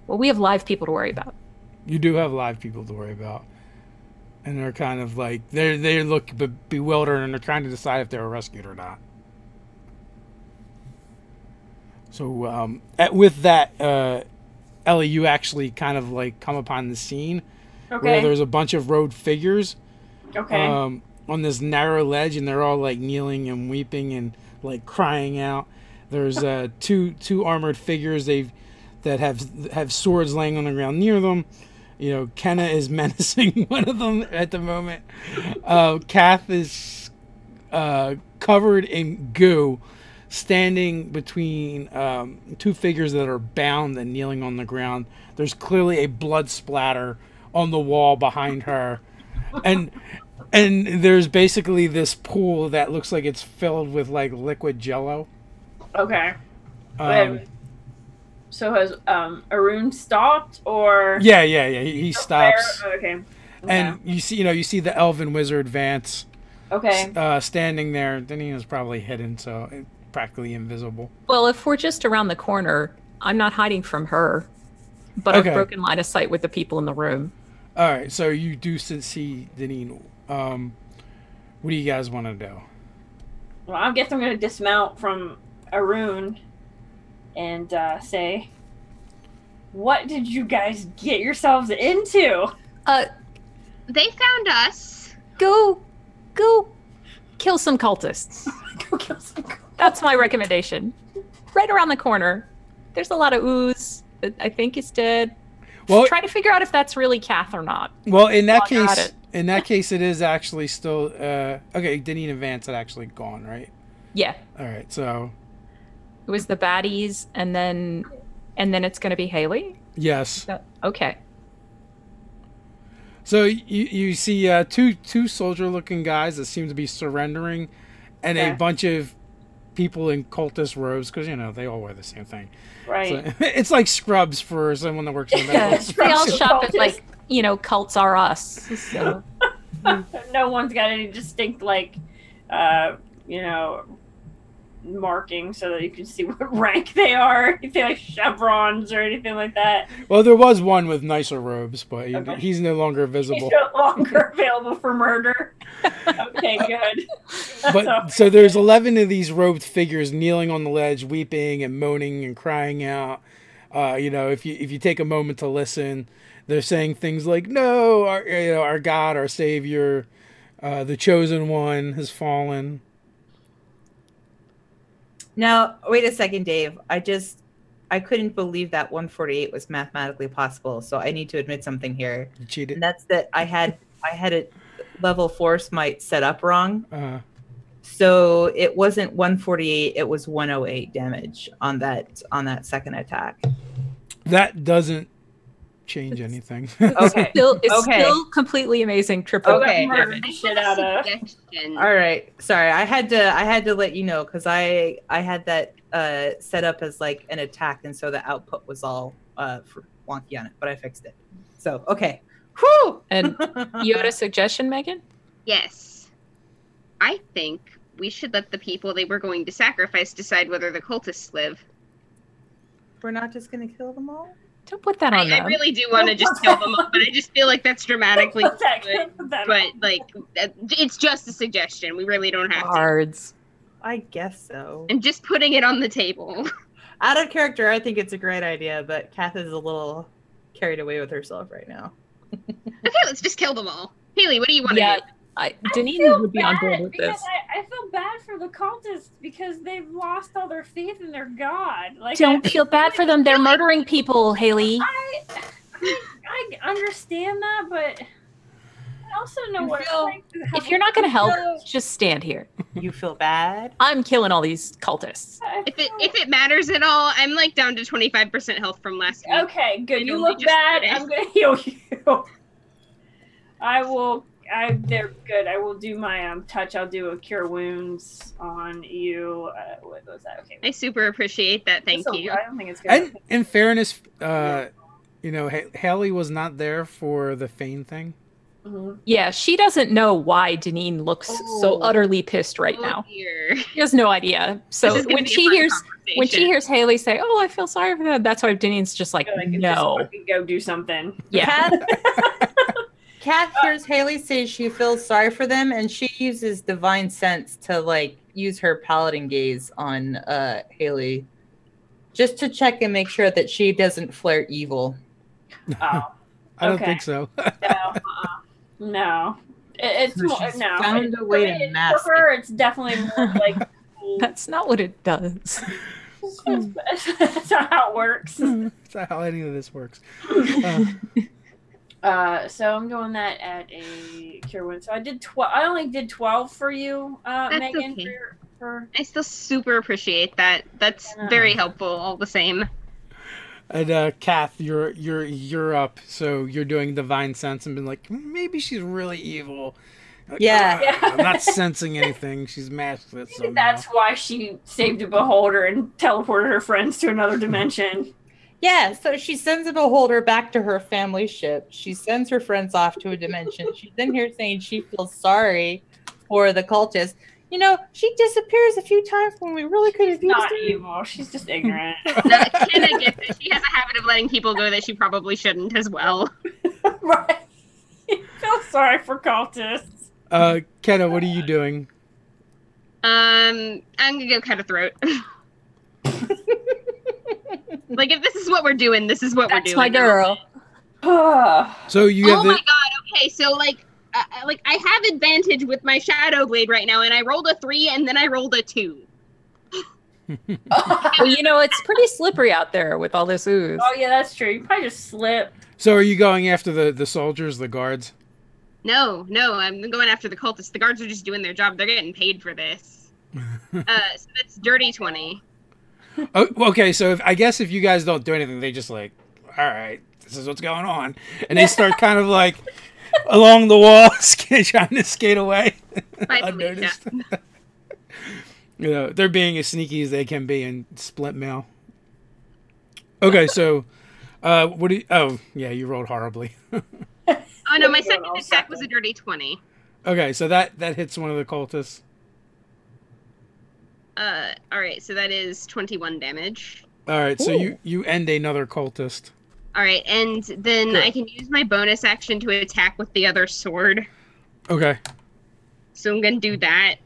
Well, we have live people to worry about. You do have live people to worry about, and they're kind of like they look bewildered, and they're trying to decide if they were rescued or not. So with that, Ellie, you actually kind of like come upon the scene where there's a bunch of robed figures on this narrow ledge, and they're all like kneeling and weeping and like crying out. There's two armored figures that have swords laying on the ground near them. Kenna is menacing one of them at the moment. Kath is covered in goo, standing between two figures that are bound and kneeling on the ground. There's clearly a blood splatter on the wall behind her, and there's basically this pool that looks like it's filled with like liquid jello. Okay. So has Arun stopped, or? Yeah. He stops. Okay. And you see the elven wizard Vance. Okay. Standing there. Deneen's probably hidden, so practically invisible. Well, if we're just around the corner, I'm not hiding from her, but I've broken line of sight with the people in the room. All right, so you do see Deneen. What do you guys want to do? Well, I guess I'm going to dismount from Arun and say, what did you guys get yourselves into? They found us. Go kill some cultists. Go kill some cultists. That's my recommendation. Right around the corner. There's a lot of ooze that I think is dead. Well, try to figure out if that's really Kath or not. Well, in that case, it is actually still okay. Deneen and Vance had actually gone, right? Yeah. All right, so it was the baddies, and then it's going to be Haley. Yes. Okay. So you see two soldier-looking guys that seem to be surrendering, and a bunch of people in cultist robes, because they all wear the same thing. Right. So, it's like Scrubs for someone that works in the they all shop at like Cults Are Us. So. No one's got any distinct marking so that you can see what rank they are. Anything like chevrons or anything like that. Well, there was one with nicer robes, but he's no longer visible. He's no longer available for murder. Okay, good. But so there's 11 of these robed figures kneeling on the ledge, weeping and moaning and crying out. If you take a moment to listen, they're saying things like, "No, our God, our Savior, the Chosen One has fallen." Now, wait a second, Dave. I couldn't believe that 148 was mathematically possible. So I need to admit something here. You cheated. And that's that I had a level force might set up wrong. So it wasn't 148, it was 108 damage on that second attack. That doesn't change anything. Okay. It's Okay. still completely amazing. Triple Okay. damage. I Shit have out a of. suggestion. All right. Sorry, I had to let you know because I had that set up as like an attack, and so the output was all for wonky on it, but I fixed it. So okay. Whew! And you had a suggestion, Megan? Yes. I think we should let the people they were going to sacrifice decide whether the cultists live. We're not just gonna kill them all. Don't put that on I them. really do want to just kill them all, but I just feel like that's dramatically good. But like, it's just a suggestion. We really don't have to. Cards. I guess so. I'm just putting it on the table. Out of character, I think it's a great idea, but Kath is a little carried away with herself right now. Okay, let's just kill them all. Haley, what do you want to Yeah, do? Deneen would be on board with because this. I feel bad for the cultists because they've lost all their faith in their god. Like, Don't feel bad for them. They're murdering people, Haley. I understand that, but I also know what it's like to have If you're not going to help, a- just stand here. You feel bad? I'm killing all these cultists. I If feel- it matters at all, I'm like down to 25% health from last week. Okay, good. And You only look just bad. finished. I'm gonna heal you. They're good. I will do my touch. I'll do a cure wounds on you. What was that? Okay. I super appreciate that. Thank This'll- you. I don't think it's gonna. And in fairness, you know, Haley was not there for the feign thing. Mhm. Yeah, she doesn't know why Deneen looks so Oh. utterly pissed right Oh, now. dear. She has no idea. So This is gonna when be a she fun hears conversation. Haley say, "Oh, I feel sorry for them," that's why Deneen's just like, Like, just "No." fucking go do something. Yeah. Kath hears Haley say she feels sorry for them, and she uses divine sense to like use her paladin gaze on Haley, just to check and make sure that she doesn't flare evil. Oh I don't Okay. think so. no, no. It's So more she's no. found a way to mask For her, it's definitely more like. That's not what it does. That's not how it works. That's not how any of this works. So I'm doing that at a cure wound. So I did 12. I only did 12 for you, Megan. okay. For I still super appreciate that. That's very helpful all the same. And Kath, you're up. So you're doing divine sense and been like, maybe she's really evil. Like, Yeah. I'm not sensing anything. She's masked it somehow. that's why she saved a beholder and teleported her friends to another dimension. Yeah, so she sends a beholder back to her family ship. She sends her friends off to a dimension. She's in here saying she feels sorry for the cultists. You know, she disappears a few times when we really could have She's not used her. evil. She's just ignorant. No, Kenna gets it. She has a habit of letting people go that she probably shouldn't as well. Right. Feel sorry for cultists. Kenna, what are you doing? I'm gonna go cut a throat. Like, if this is what we're doing, this is what That's we're doing. my girl. So you have Oh my god, okay, so like I have advantage with my shadow blade right now, and I rolled a 3 and then I rolled a 2. Well, you know, it's pretty slippery out there with all this ooze. Oh yeah, that's true. You probably just slipped. So are you going after the soldiers, the guards? No, I'm going after the cultists. The guards are just doing their job. They're getting paid for this. So that's dirty 20. Oh, okay, so I guess if you guys don't do anything, they just like, all right, this is what's going on, and they start kind of like along the wall, trying to skate away unnoticed. You know, they're being as sneaky as they can be in split mail. Okay, so what do you? Oh, yeah, you rolled horribly. Oh no, my second attack was a dirty 20. Okay, so that hits one of the cultists. All right, so that is 21 damage. All right, so you end another cultist. All right, and then Good. I can use my bonus action to attack with the other sword. Okay. So I'm gonna do that.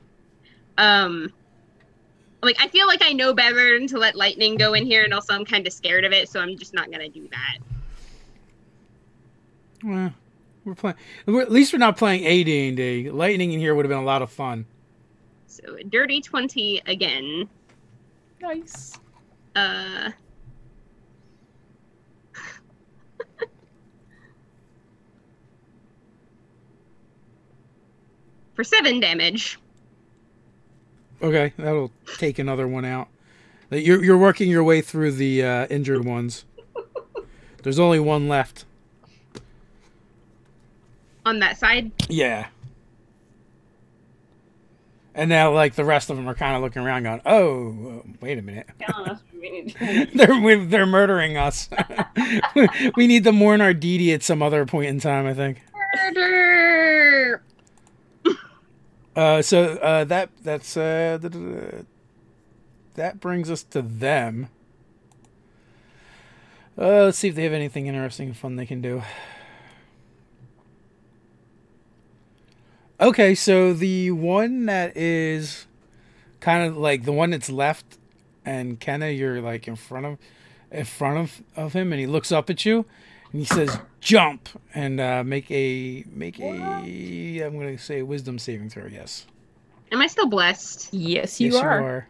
Like, I feel like I know better than to let lightning go in here, and also I'm kind of scared of it, so I'm just not gonna do that. Well, at least we're not playing AD&D. Lightning in here would have been a lot of fun. So a dirty 20 again. Nice. For 7 damage. Okay, that'll take another one out. You're working your way through the injured ones. There's only one left. On that side? Yeah. And now, like, the rest of them are kind of looking around going, oh, wait a minute. Telling us what we need to do. They're murdering us. We need to mourn our deity at some other point in time, I think. Murder! That brings us to them. Let's see if they have anything interesting and fun they can do. Okay, so the one that is kind of like the one that's left, and Kenna, you're like in front of him, and he looks up at you, and he says, "Jump!" and make a I'm going to say a wisdom saving throw. Yes. Am I still blessed? Yes, you are.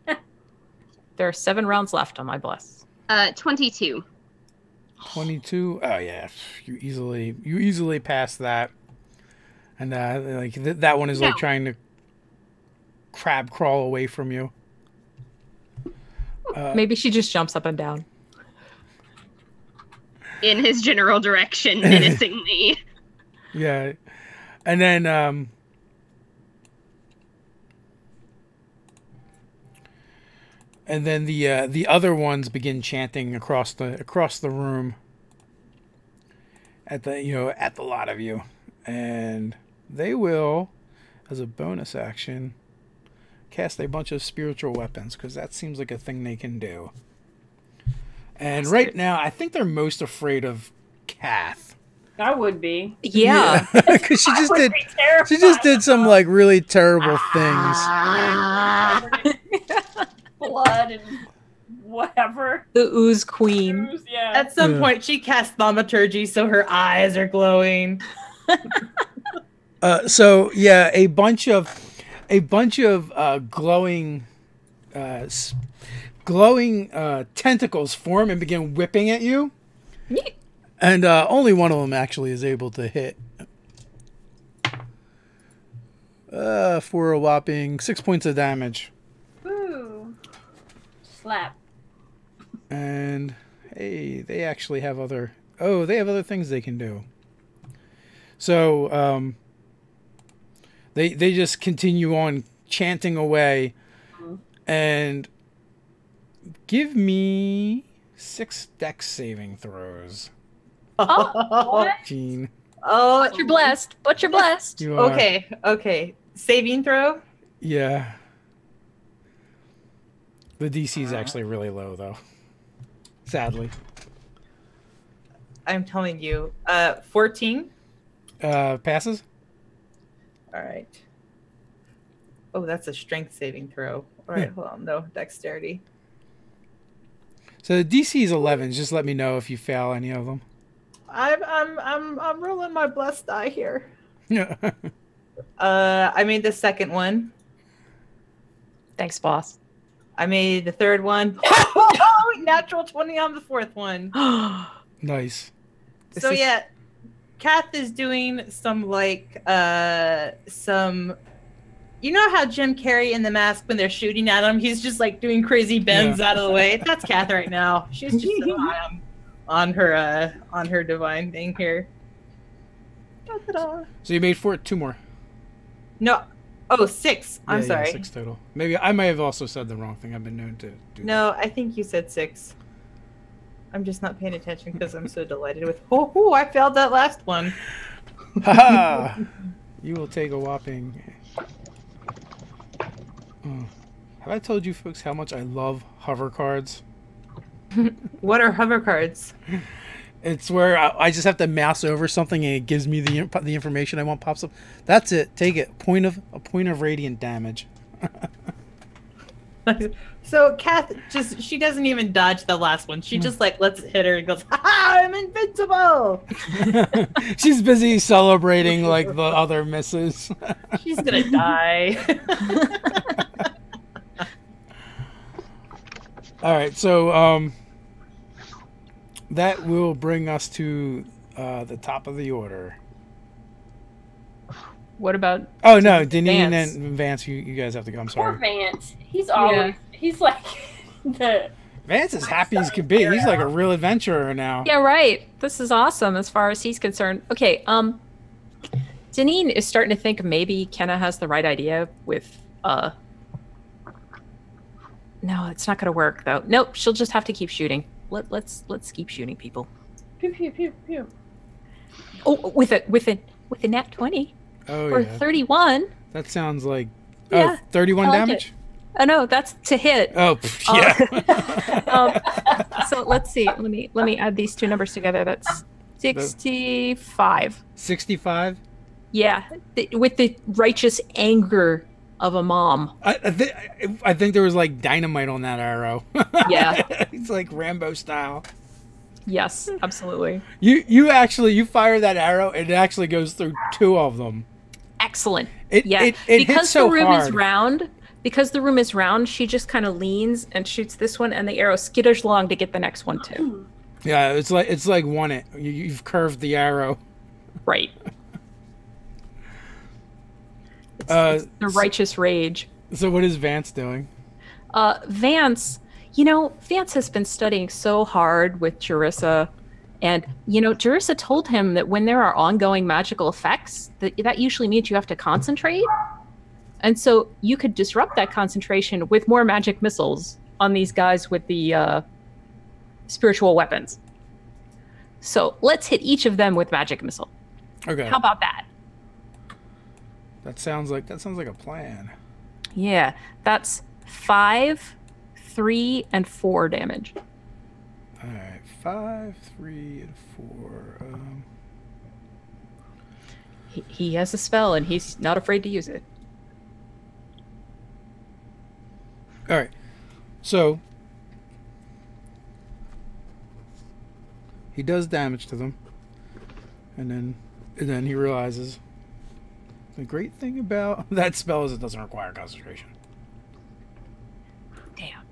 There are 7 rounds left on my bless. 22. 22. Oh yeah, you easily pass that. And like that one is like trying to crab crawl away from you. Maybe she just jumps up and down. In his general direction, menacingly. Yeah. And then the other ones begin chanting across the room at the lot of you. And they will, as a bonus action, cast a bunch of spiritual weapons, because that seems like a thing they can do. And right now, I think they're most afraid of Kath. I would be. Yeah. Because she just did some like really terrible things. Blood and whatever. The ooze queen. Ooze, yeah. At some point, she casts thaumaturgy, so her eyes are glowing. So yeah, a bunch of glowing tentacles form and begin whipping at you, and only one of them actually is able to hit for a whopping 6 points of damage. Ooh. Slap. And hey, they actually have other things they can do. So they just continue on chanting away, and give me 6 dex saving throws. Oh, what? Gene. Oh, But you're blessed. But you're blessed. You are. Okay. Saving throw? Yeah. The DC is actually really low, though. Sadly. I'm telling you. 14? Passes? All right. Oh, that's a strength saving throw. All right, hold on. No, dexterity. So the DC is 11. Just let me know if you fail any of them. I'm rolling my blessed die here. Yeah. I made the second one. Thanks, boss. I made the third one. Natural 20 on the fourth one. Nice. So yeah, Kath is doing some you know how Jim Carrey in The Mask, when they're shooting at him, he's just like doing crazy bends out of the way. That's Kath right now. She's just so on her divine thing here. So you made 2 more. No. Oh, 6. I'm sorry. 6 total. Maybe I may have also said the wrong thing. I've been known to do No, I think you said 6. I'm just not paying attention because I'm so delighted with. Oh, I failed that last one. Ha! You will take a whopping. Have I told you folks how much I love hover cards? What are hover cards? It's where I just have to mouse over something and it gives me the information I want pops up. That's it. Take it. A point of radiant damage. So Kath she doesn't even dodge the last one. She just like lets it hit her and goes, "Ha! I'm invincible." She's busy celebrating like the other misses. She's gonna die. All right, so that will bring us to the top of the order. What about? Oh no, Deneen and Vance, you guys have to go. I'm sorry. Poor Vance. He's always he's like the Vance is happy as can be. He's like a real adventurer now. Yeah, right. This is awesome as far as he's concerned. Okay, Deneen is starting to think maybe Kenna has the right idea with No, it's not going to work though. Nope, she'll just have to keep shooting. Let's keep shooting people. Pew pew pew pew. Oh, with a nat 20 or 31. That sounds like 31 like damage. It. Oh no, that's to hit. Oh yeah. So let's see. Let me add these two numbers together. That's 65. 65. Yeah, with the righteous anger of a mom. I think there was like dynamite on that arrow. Yeah, it's like Rambo style. Yes, absolutely. You fire that arrow, and it actually goes through two of them. Excellent. It because so the room hard. is round. Because the room is round, she just kind of leans and shoots this one, and the arrow skitters along to get the next one too. Yeah, it's like one it. You've curved the arrow. Right. It's the righteous rage. So what is Vance doing? Vance has been studying so hard with Jerissa, and Jerissa told him that when there are ongoing magical effects, that usually means you have to concentrate. And so you could disrupt that concentration with more magic missiles on these guys with the spiritual weapons. So let's hit each of them with magic missile. Okay. How about that? That sounds like a plan. Yeah, that's 5, 3, and 4 damage. All right, 5, 3, and 4. He has a spell, and he's not afraid to use it. All right, so he does damage to them, and then he realizes the great thing about that spell is it doesn't require concentration. Damn.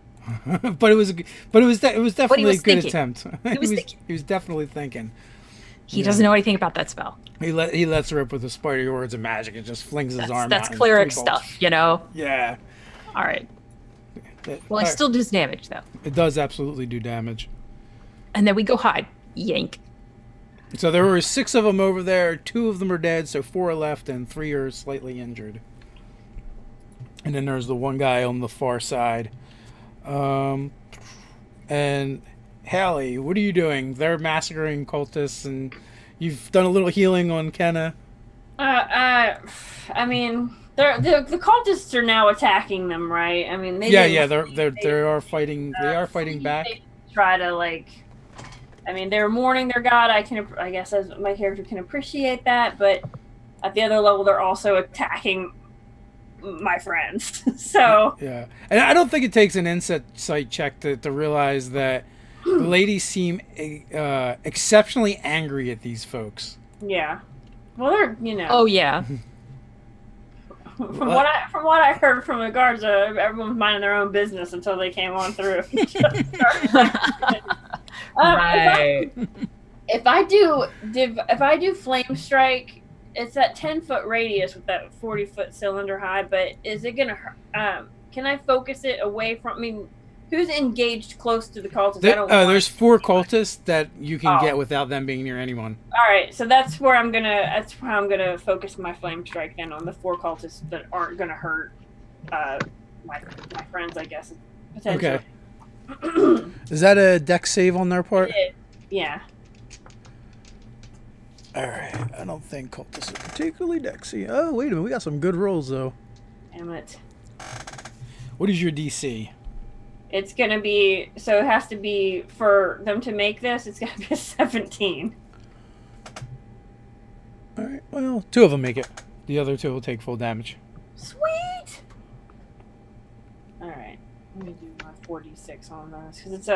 but it was definitely a good attempt. He was definitely thinking. He doesn't know anything about that spell. He lets her up with the spider words of magic and just flings his arm out. That's cleric stuff, Yeah. All right. Well, it still does damage, though. It does absolutely do damage. And then we go hide. Yank. So there were 6 of them over there. 2 of them are dead, so 4 are left, and 3 are slightly injured. And then there's the one guy on the far side. And Hallie, what are you doing? They're massacring cultists, and you've done a little healing on Kenna. I mean, the cultists are now attacking them, right? I mean, they are fighting. They are fighting back. They try to I mean, they're mourning their god. I guess as my character can appreciate that, but at the other level, they're also attacking my friends. So yeah, and I don't think it takes an insight check to realize that the ladies seem exceptionally angry at these folks. Yeah, well, they're Oh yeah. From what I heard from the guards, everyone's minding their own business until they came on through. Right. If I do flame strike, it's that 10-foot radius with that 40-foot cylinder high. But is it gonna? Can I focus it away from? I mean, who's engaged close to the cultists? There's 4 cultists that you can get without them being near anyone. All right, so that's where I'm gonna focus my flame strike then on the 4 cultists that aren't gonna hurt my friends, I guess. Potentially. Okay. Is that a dex save on their part? Yeah. All right. I don't think cultists are particularly dexy. Oh, wait a minute. We got some good rolls though. Damn it. What is your DC? It's gonna be, so it has to be, for them to make this, it's gonna be a 17. Alright, well, 2 of them make it. The other 2 will take full damage. Sweet! Alright, let me do my 46 on this, because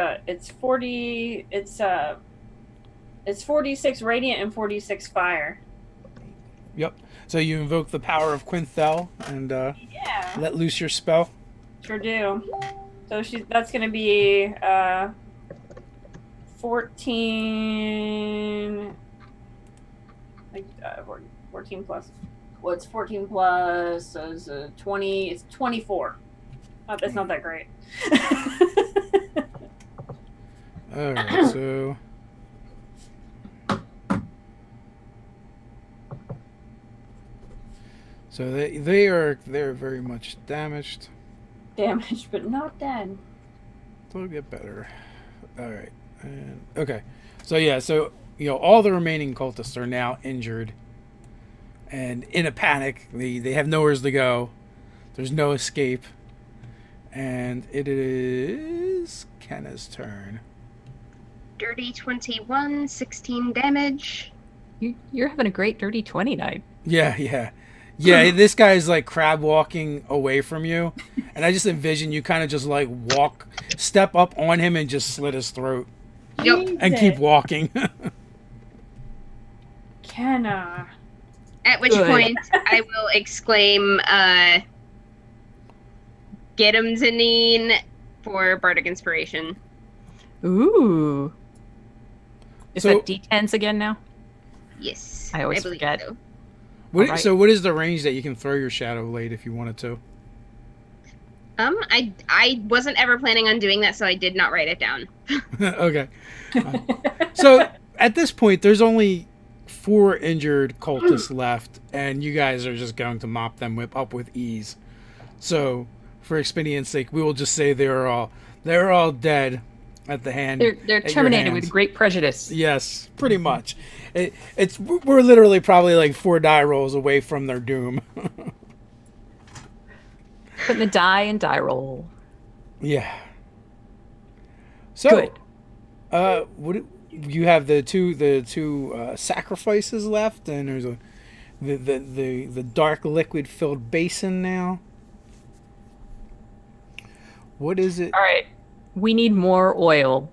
it's 46 radiant and 46 fire. Yep. So you invoke the power of Quinthel and let loose your spell. Sure do. So that's going to be 14. 14 plus. What's 14 plus? Is 20. It's 24. That's not that great. All right. So. So they're very much damaged. Damaged, but not dead. They'll get better. All right. And, okay. So yeah. So all the remaining cultists are now injured, and in a panic, they have nowhere to go. There's no escape, and it is Kenna's turn. Dirty 21, 16 damage. You're having a great dirty 20 night. Yeah. This guy's like crab walking away from you, and I just envision you kind of just like step up on him and just slit his throat. Yep. And keep walking. Kenna. At which point I will exclaim, "Get him, Zanine," for Bardic Inspiration. Ooh. Is that D10s again now? Yes. I always forget. So. So what is the range that you can throw your Shadow Blade if you wanted to? I wasn't ever planning on doing that, so I did not write it down. Okay. So at this point, there's only 4 injured cultists left, and you guys are just going to mop them up with ease. So for expedience sake, we will just say they're all dead at the hand. They're terminated with great prejudice. Yes, pretty much. We're literally probably like 4 die rolls away from their doom. Putting the die in die roll. Yeah. So, good. You have the two sacrifices left, and there's the dark liquid filled basin now. What is it? All right. We need more oil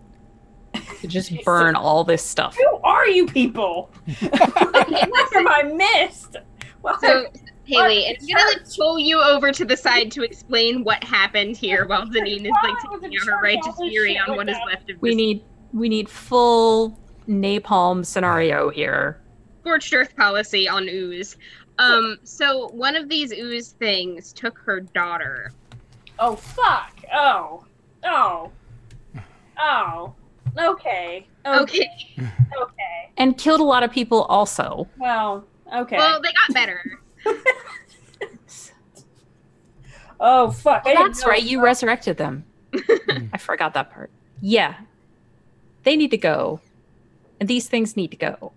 to just burn all this stuff. Who are you people? What am I missed? So, Haley, and I'm gonna pull you over to the side to explain what happened here while Zanine is taking out her righteous fury on what is left of this. We need full napalm scenario here. Scorched earth policy on ooze. So one of these ooze things took her daughter. Oh fuck! Oh. Okay. And killed a lot of people also. Well, okay. Well, they got better. Oh fuck! Well, that's right. You resurrected them. I forgot that part. Yeah, they need to go, and these things need to go.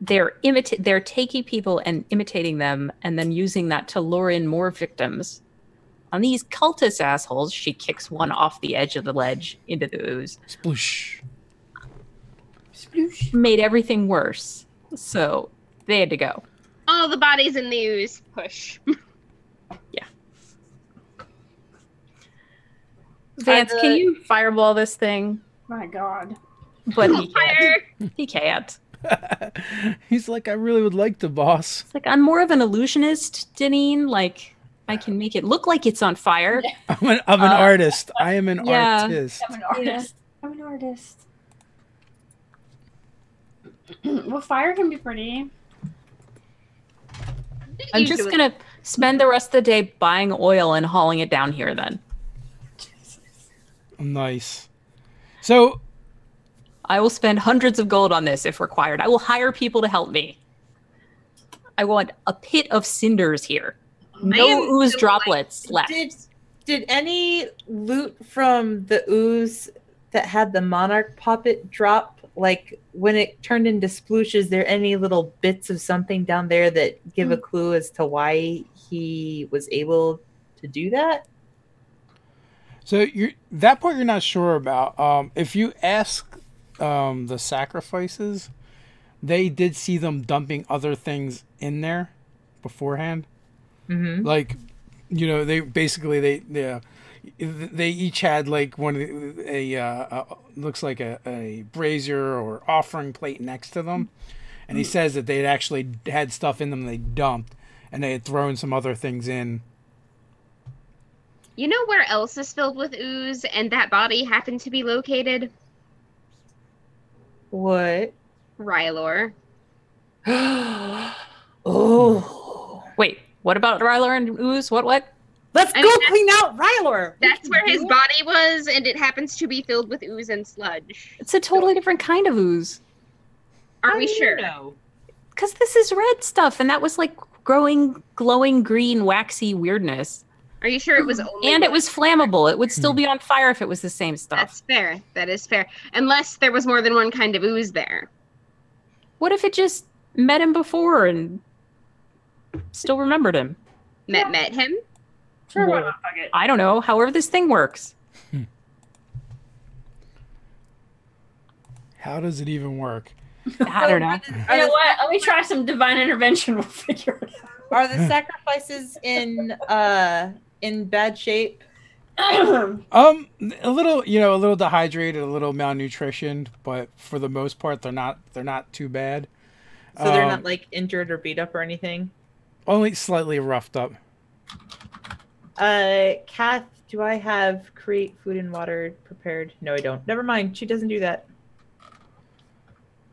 They're taking people and imitating them, and then using that to lure in more victims. On these cultist assholes, she kicks one off the edge of the ledge into the ooze. Sploosh. Sploosh. Made everything worse, so they had to go. All the bodies in the ooze. Push. Yeah. Vance, can you fireball this thing? My God. But he can't. He can't. He's like, I really would like to, boss. It's like, I'm more of an illusionist, Deneen. Like, I can make it look like it's on fire. I'm an artist. I am an artist. I'm an artist. I'm an artist. Well, fire can be pretty. I'm just going to spend the rest of the day buying oil and hauling it down here then. Nice. So I will spend hundreds of gold on this if required. I will hire people to help me. I want a pit of cinders here. No ooze droplets left. Did any loot from the ooze that had the monarch puppet drop? Like when it turned into sploosh, is there any little bits of something down there that give a clue as to why he was able to do that? So that part you're not sure about. If you ask the sacrifices, they did see them dumping other things in there beforehand. Mm-hmm. Like, they basically they each had like one of looks like a brazier or offering plate next to them, and he says that they'd actually had stuff in them they dumped, and they had thrown some other things in. You know where else is filled with ooze and that body happened to be located? What? Rylor. Oh. Wait, what about Rylor and ooze? What? Let's go clean out Rylor. That's where his body was, and it happens to be filled with ooze and sludge. It's a totally different kind of ooze. Are we sure? No. Because this is red stuff, and that was like glowing green, waxy weirdness. Are you sure it was only? And it was flammable. It would still be on fire if it was the same stuff. That's fair. That is fair. Unless there was more than one kind of ooze there. What if it just met him before and still remembered him? Met him? Sure, why not? Fuck it. I don't know. However this thing works. How does it even work? I don't know. You know what? Let me try some divine intervention. We'll figure it out. Are the sacrifices in bad shape? A little, a little dehydrated, a little malnutritioned, but for the most part, they're not too bad. So they're not like injured or beat up or anything? Only slightly roughed up. Kath, do I have create food and water prepared? No, I don't. Never mind. She doesn't do that.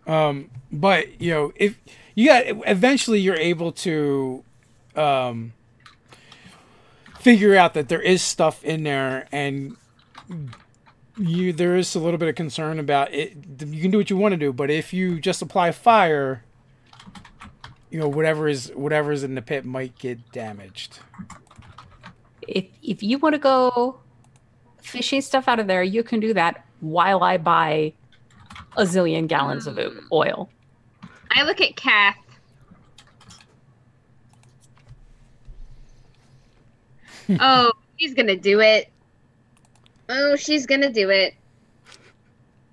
But if you eventually you're able to figure out that there is stuff in there, and there is a little bit of concern about it. You can do what you want to do, but if you just apply fire, whatever's in the pit might get damaged. If you want to go fishing stuff out of there, you can do that while I buy a zillion gallons of oil. I look at Kath. Oh, she's gonna do it. Oh, she's gonna do it.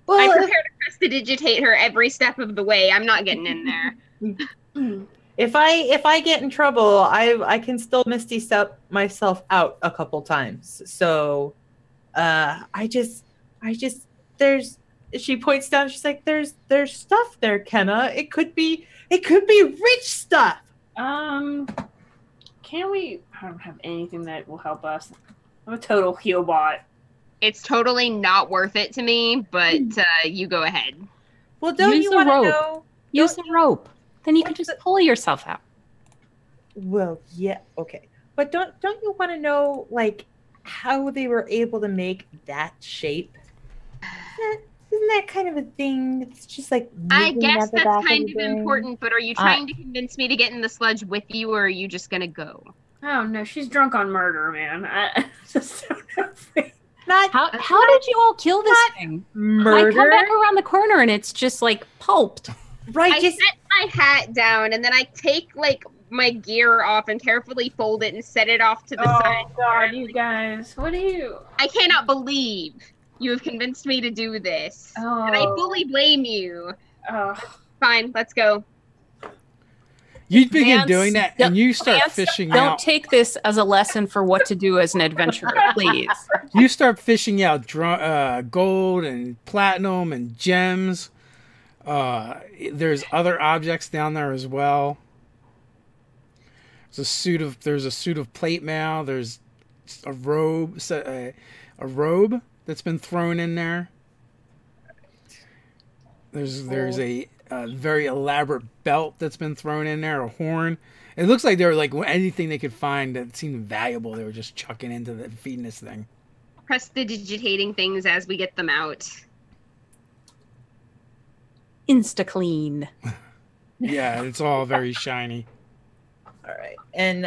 Well, I prepare to prestidigitate her every step of the way. I'm not getting in there. If I get in trouble, I can still Misty Step myself out a couple times. So, I just she points down. She's like, "There's stuff there, Kenna. It could be rich stuff." Can we? I don't have anything that will help us. I'm a total heal bot. It's totally not worth it to me, but you go ahead. Well, don't Use you a want to rope. know? Use the rope. Then you can just pull yourself out. Well, yeah, okay. But don't you want to know like how they were able to make that shape? Isn't that kind of a thing? It's just like I moving guess at the that's back kind the of brain. important, but are you trying to convince me to get in the sludge with you, or are you just gonna go? Oh no, she's drunk on murder, man. I just don't know. How did you all kill this thing? Murder? I come back around the corner and it's just like pulped. Right, I set my hat down and then I take like my gear off and carefully fold it and set it off to the side. Oh god, you guys. What are you? I cannot believe you have convinced me to do this. Oh. And I fully blame you. Oh. Fine, let's go. You begin Vance, doing that, and you start Vance, fishing Don't out. take this as a lesson for what to do as an adventurer, please. You start fishing out gold and platinum and gems. There's other objects down there as well. There's a suit of plate mail. There's a robe that's been thrown in there. There's a very elaborate belt that's been thrown in there, a horn. It looks like they were like anything they could find that seemed valuable. They were just chucking into feeding this thing. Prestidigitating things as we get them out. Insta-clean. Yeah, it's all very shiny. All right. And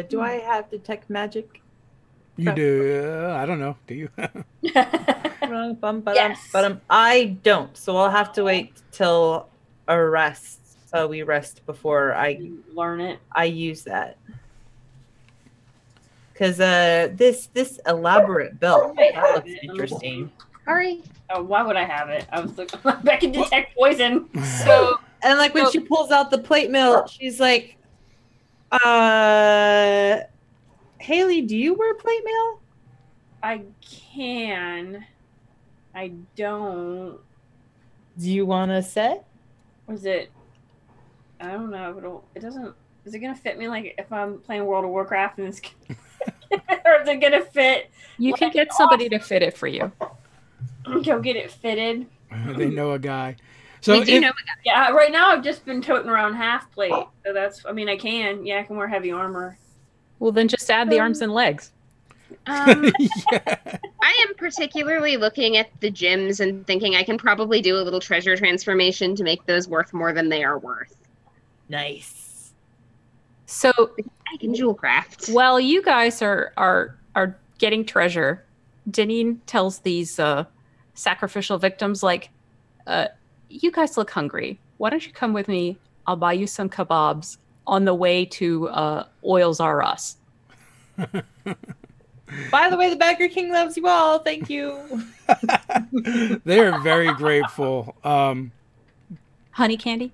do I have detect magic? You do? I don't know. Do you? Yes. I don't. So I'll have to wait till we rest before I learn it. I use that. Because this elaborate belt, that looks interesting. All right. Oh, why would I have it? I was like, I can detect poison. So, and like when she pulls out the plate mail, she's like, Haley, do you wear plate mail? I can. I don't. Do you want a set? Was it? I don't know. It doesn't. Is it gonna fit me like if I'm playing World of Warcraft and it's? Or is it gonna fit? You can get somebody to fit it for you. Go get it fitted. They know a guy. So We do know a guy. Yeah, right now I've just been toting around half plate. So that's. I mean, I can. Yeah, I can wear heavy armor. Well, then just add the arms and legs. yeah. I am particularly looking at the gems and thinking I can probably do a little treasure transformation to make those worth more than they are worth. Nice. So I can jewel craft. while you guys are getting treasure, Deneen tells these sacrificial victims, like, you guys look hungry. Why don't you come with me? I'll buy you some kebabs on the way to Oils R Us. By the way, the Bagger King loves you all. Thank you. They are very grateful. Honey candy?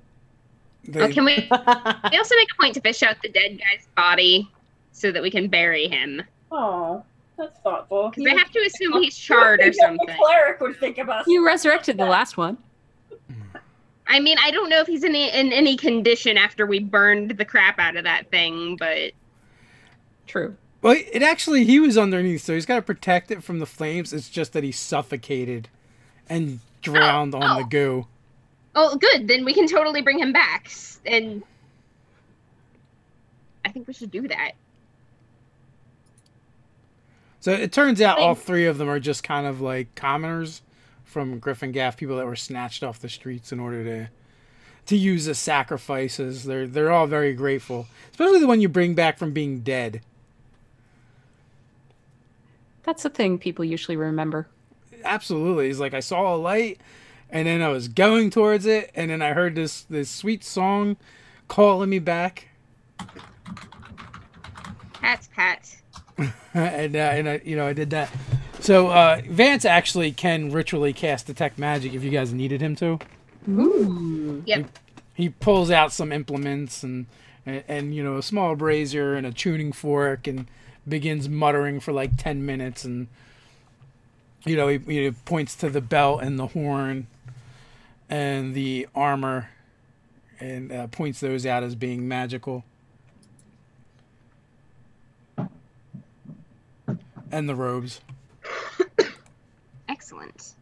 Can we also make a point to fish out the dead guy's body so that we can bury him? Oh, that's thoughtful. Because I have to assume he's charred or something. The cleric would think about. You resurrected the last one. I mean, I don't know if he's in any condition after we burned the crap out of that thing, but... True. Well, he was underneath, so he's got to protect it from the flames. It's just that he suffocated and drowned on the goo. Oh, good. Then we can totally bring him back. And I think we should do that. So it turns out all three of them are just kind of like commoners from Gryphongaffe, people that were snatched off the streets in order to use as sacrifices. They're all very grateful, especially the one you bring back from being dead. That's the thing people usually remember. Absolutely. He's like, I saw a light, and then I was going towards it, and then I heard this sweet song calling me back. Pat. and I, I did that. So Vance actually can ritually cast detect magic if you guys needed him to. Ooh. Yep. He pulls out some implements and a small brazier and a tuning fork and begins muttering for like 10 minutes, and he points to the belt and the horn and the armor and points those out as being magical. And the robes. Excellent.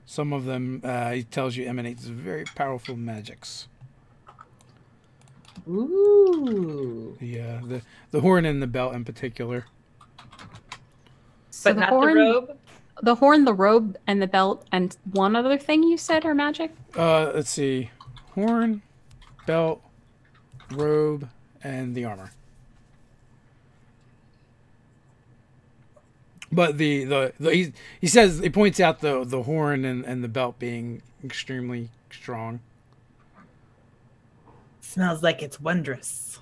Some of them, he tells you, emanates very powerful magics. Ooh. Yeah, the horn and the belt in particular. So But not the robe? The horn, the robe, and the belt, and one other thing you said are magic? Let's see. Horn, belt, robe, and the armor. But he says, he points out the horn and the belt being extremely strong. Smells like it's wondrous.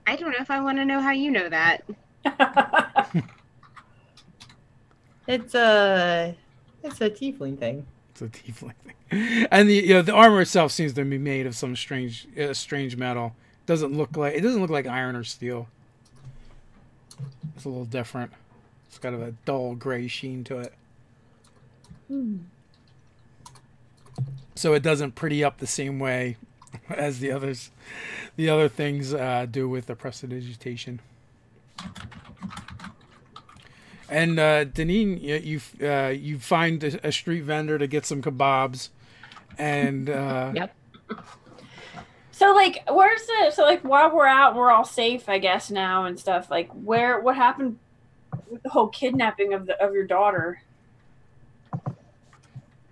I don't know if I want to know how you know that. It's a tiefling thing. It's a tiefling thing. And the armor itself seems to be made of some strange metal. It doesn't look like iron or steel. It's a little different. It's got a dull gray sheen to it. So it doesn't pretty up the same way as the other things do with the prestidigitation. And Deneen, you find a street vendor to get some kebabs, and Yep. So while we're out, we're all safe, I guess, now and stuff. Like, what happened with the whole kidnapping of your daughter?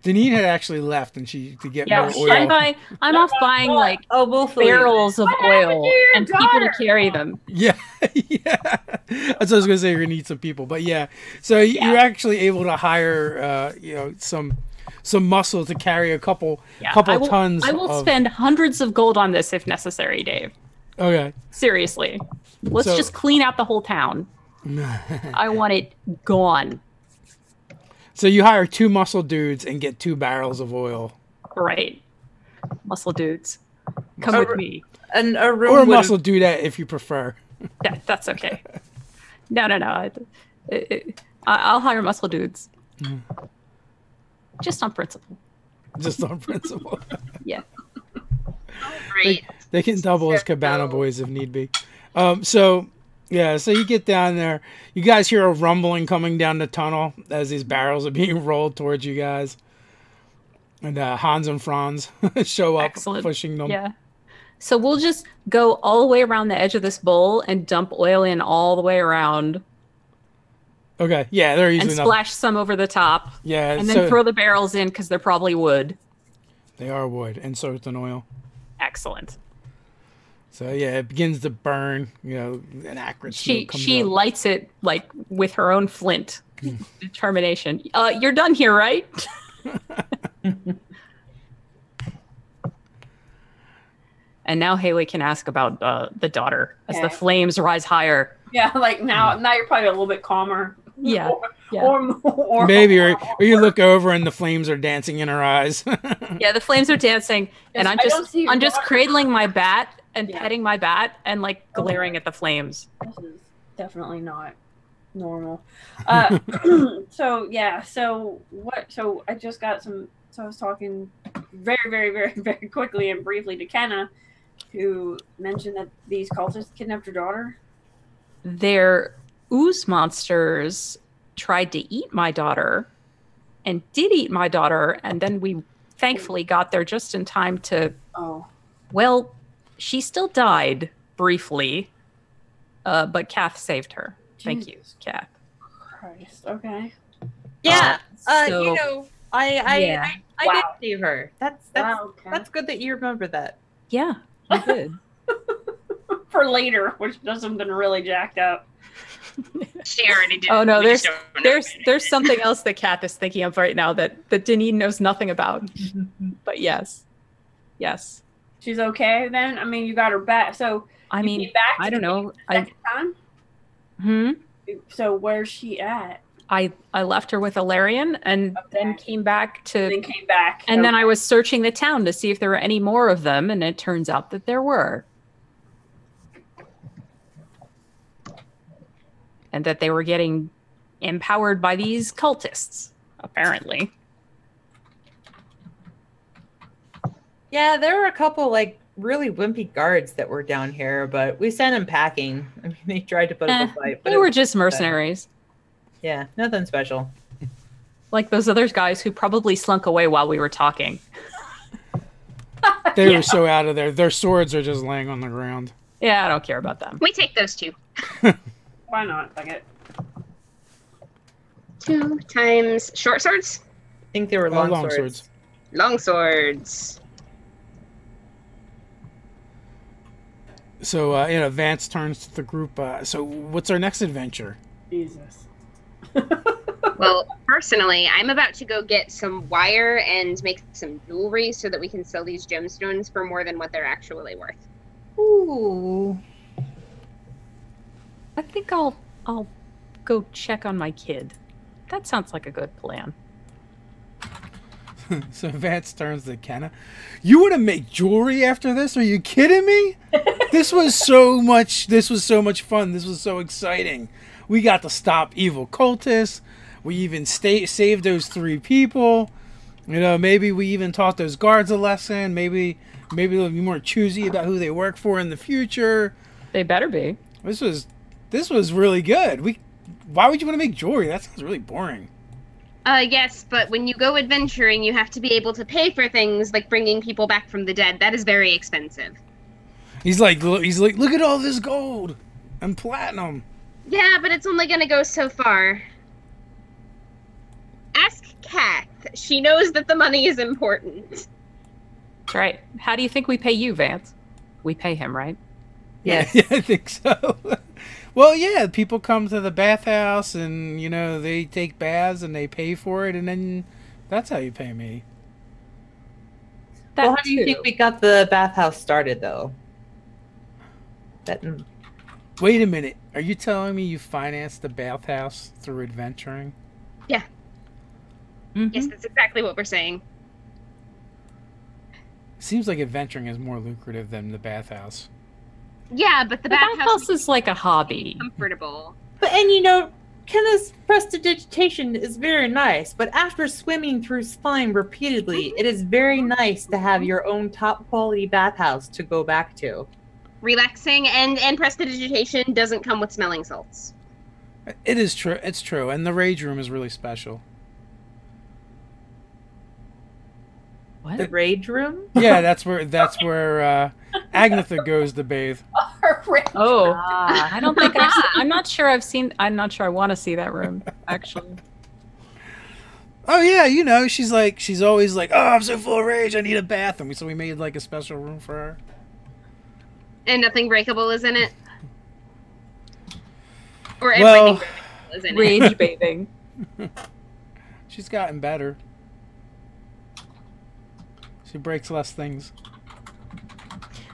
Deneen had actually left, and to get more oil. I'm off buying like barrels of oil and people to carry them. Yeah, yeah. That's what I was gonna say. You're gonna need some people, but yeah. So you're actually able to hire, some muscle to carry a couple tons. I will spend hundreds of gold on this if necessary, Dave. Okay. Seriously, let's just clean out the whole town. I want it gone. So you hire 2 muscle dudes and get 2 barrels of oil. Right. Muscle dudes. Come with me. And a room or a muscle dudette if you prefer. Yeah, that's okay. No. I'll hire muscle dudes. Just on principle. Just on principle. Yeah. Right. They can double as cabana boys if need be. So you get down there. You guys hear a rumbling coming down the tunnel as these barrels are being rolled towards you guys. And Hans and Franz show up, pushing them. Yeah. So we'll just go all the way around the edge of this bowl and dump oil in all the way around. Okay, yeah, they're and easily splash some over the top. Yeah, and then throw the barrels in because they're probably wood. They are wood and soaked in oil. Excellent. So yeah, it begins to burn. You know, an acrid smoke comes She up. lights it like with her own flint. Determination. You're done here, right? And now Haley can ask about the daughter as the flames rise higher. Yeah, like now you're probably a little bit calmer. Yeah. Or Maybe, or you look over and the flames are dancing in her eyes. Yeah, the flames are dancing, and I'm just cradling my bat and petting my bat and like glaring at the flames. This is definitely not normal. So I just got some. So I was talking very, very, very, very quickly and briefly to Kenna, who mentioned that these cultists kidnapped her daughter. Their ooze monsters tried to eat my daughter and did eat my daughter, and then we thankfully got there just in time to well, she still died briefly, but Kath saved her. Thank you, Kath. Christ. Okay. Yeah. So- you know, I did Wow. save her. That's good that you remember that. Yeah, I did. For later, which does something really jacked up. She already did. Oh no, We just don't know. there's something else that Kath is thinking of right now that Deneen knows nothing about. But yes. She's okay then? I mean, you got her back. So I you mean, came back I don't know. second time? So where's she at? I left her with Alarian and then came back to Then came back. and then I was searching the town to see if there were any more of them, and it turns out that there were. And that they were getting empowered by these cultists, apparently. Yeah, there were a couple like really wimpy guards that were down here, but we sent them packing. I mean, they tried to put up a fight, but They were just mercenaries. yeah, nothing special. Like those other guys who probably slunk away while we were talking. They were so out of there. Their swords are just laying on the ground. Yeah, I don't care about them. We take those two. Why not? Fuck it. 2 times short swords? I think they were long swords. Long swords. So, Vance turns to the group. So, what's our next adventure? Jesus. Well, personally, I'm about to go get some wire and make some jewelry so that we can sell these gemstones for more than what they're actually worth. Ooh. I think I'll go check on my kid. That sounds like a good plan. So Vance turns to Kenna. You want to make jewelry after this? Are you kidding me? This was so much fun. This was so exciting. We got to stop evil cultists. We even saved those 3 people. Maybe we even taught those guards a lesson. Maybe they'll be more choosy about who they work for in the future. They better be. This was really good. Why would you want to make jewelry? That sounds really boring. Yes, but when you go adventuring, you have to be able to pay for things like bringing people back from the dead. That is very expensive. He's like, look at all this gold and platinum. Yeah, but it's only gonna go so far. Ask Kath. She knows that the money is important. That's right. How do you think we pay you, Vance? We pay him, right? Yes. Yeah, I think so. Well, yeah, people come to the bathhouse and, they take baths and they pay for it, and then that's how you pay me. That Well, how do you too. think we got the bathhouse started, though? Wait a minute. Are you telling me you financed the bathhouse through adventuring? Yeah. Mhm. Yes, that's exactly what we're saying. Seems like adventuring is more lucrative than the bathhouse. Yeah, but the The bathhouse bathhouse is like a hobby. comfortable. And Kenna's prestidigitation is very nice, but after swimming through slime repeatedly, it is very nice to have your own top quality bathhouse to go back to. Relaxing and prestidigitation doesn't come with smelling salts. It is true. It's true. And the rage room is really special. What? The rage room? Yeah, that's where Agnetha goes to bathe. Her Oh, I don't think I'm not sure I'm not sure I want to see that room, actually. Oh yeah, you know, she's always like, oh, I'm so full of rage, I need a bath, and so we made like a special room for her. And nothing breakable is in it? Or everything breakable is in it? Rage bathing. She's gotten better. She breaks less things.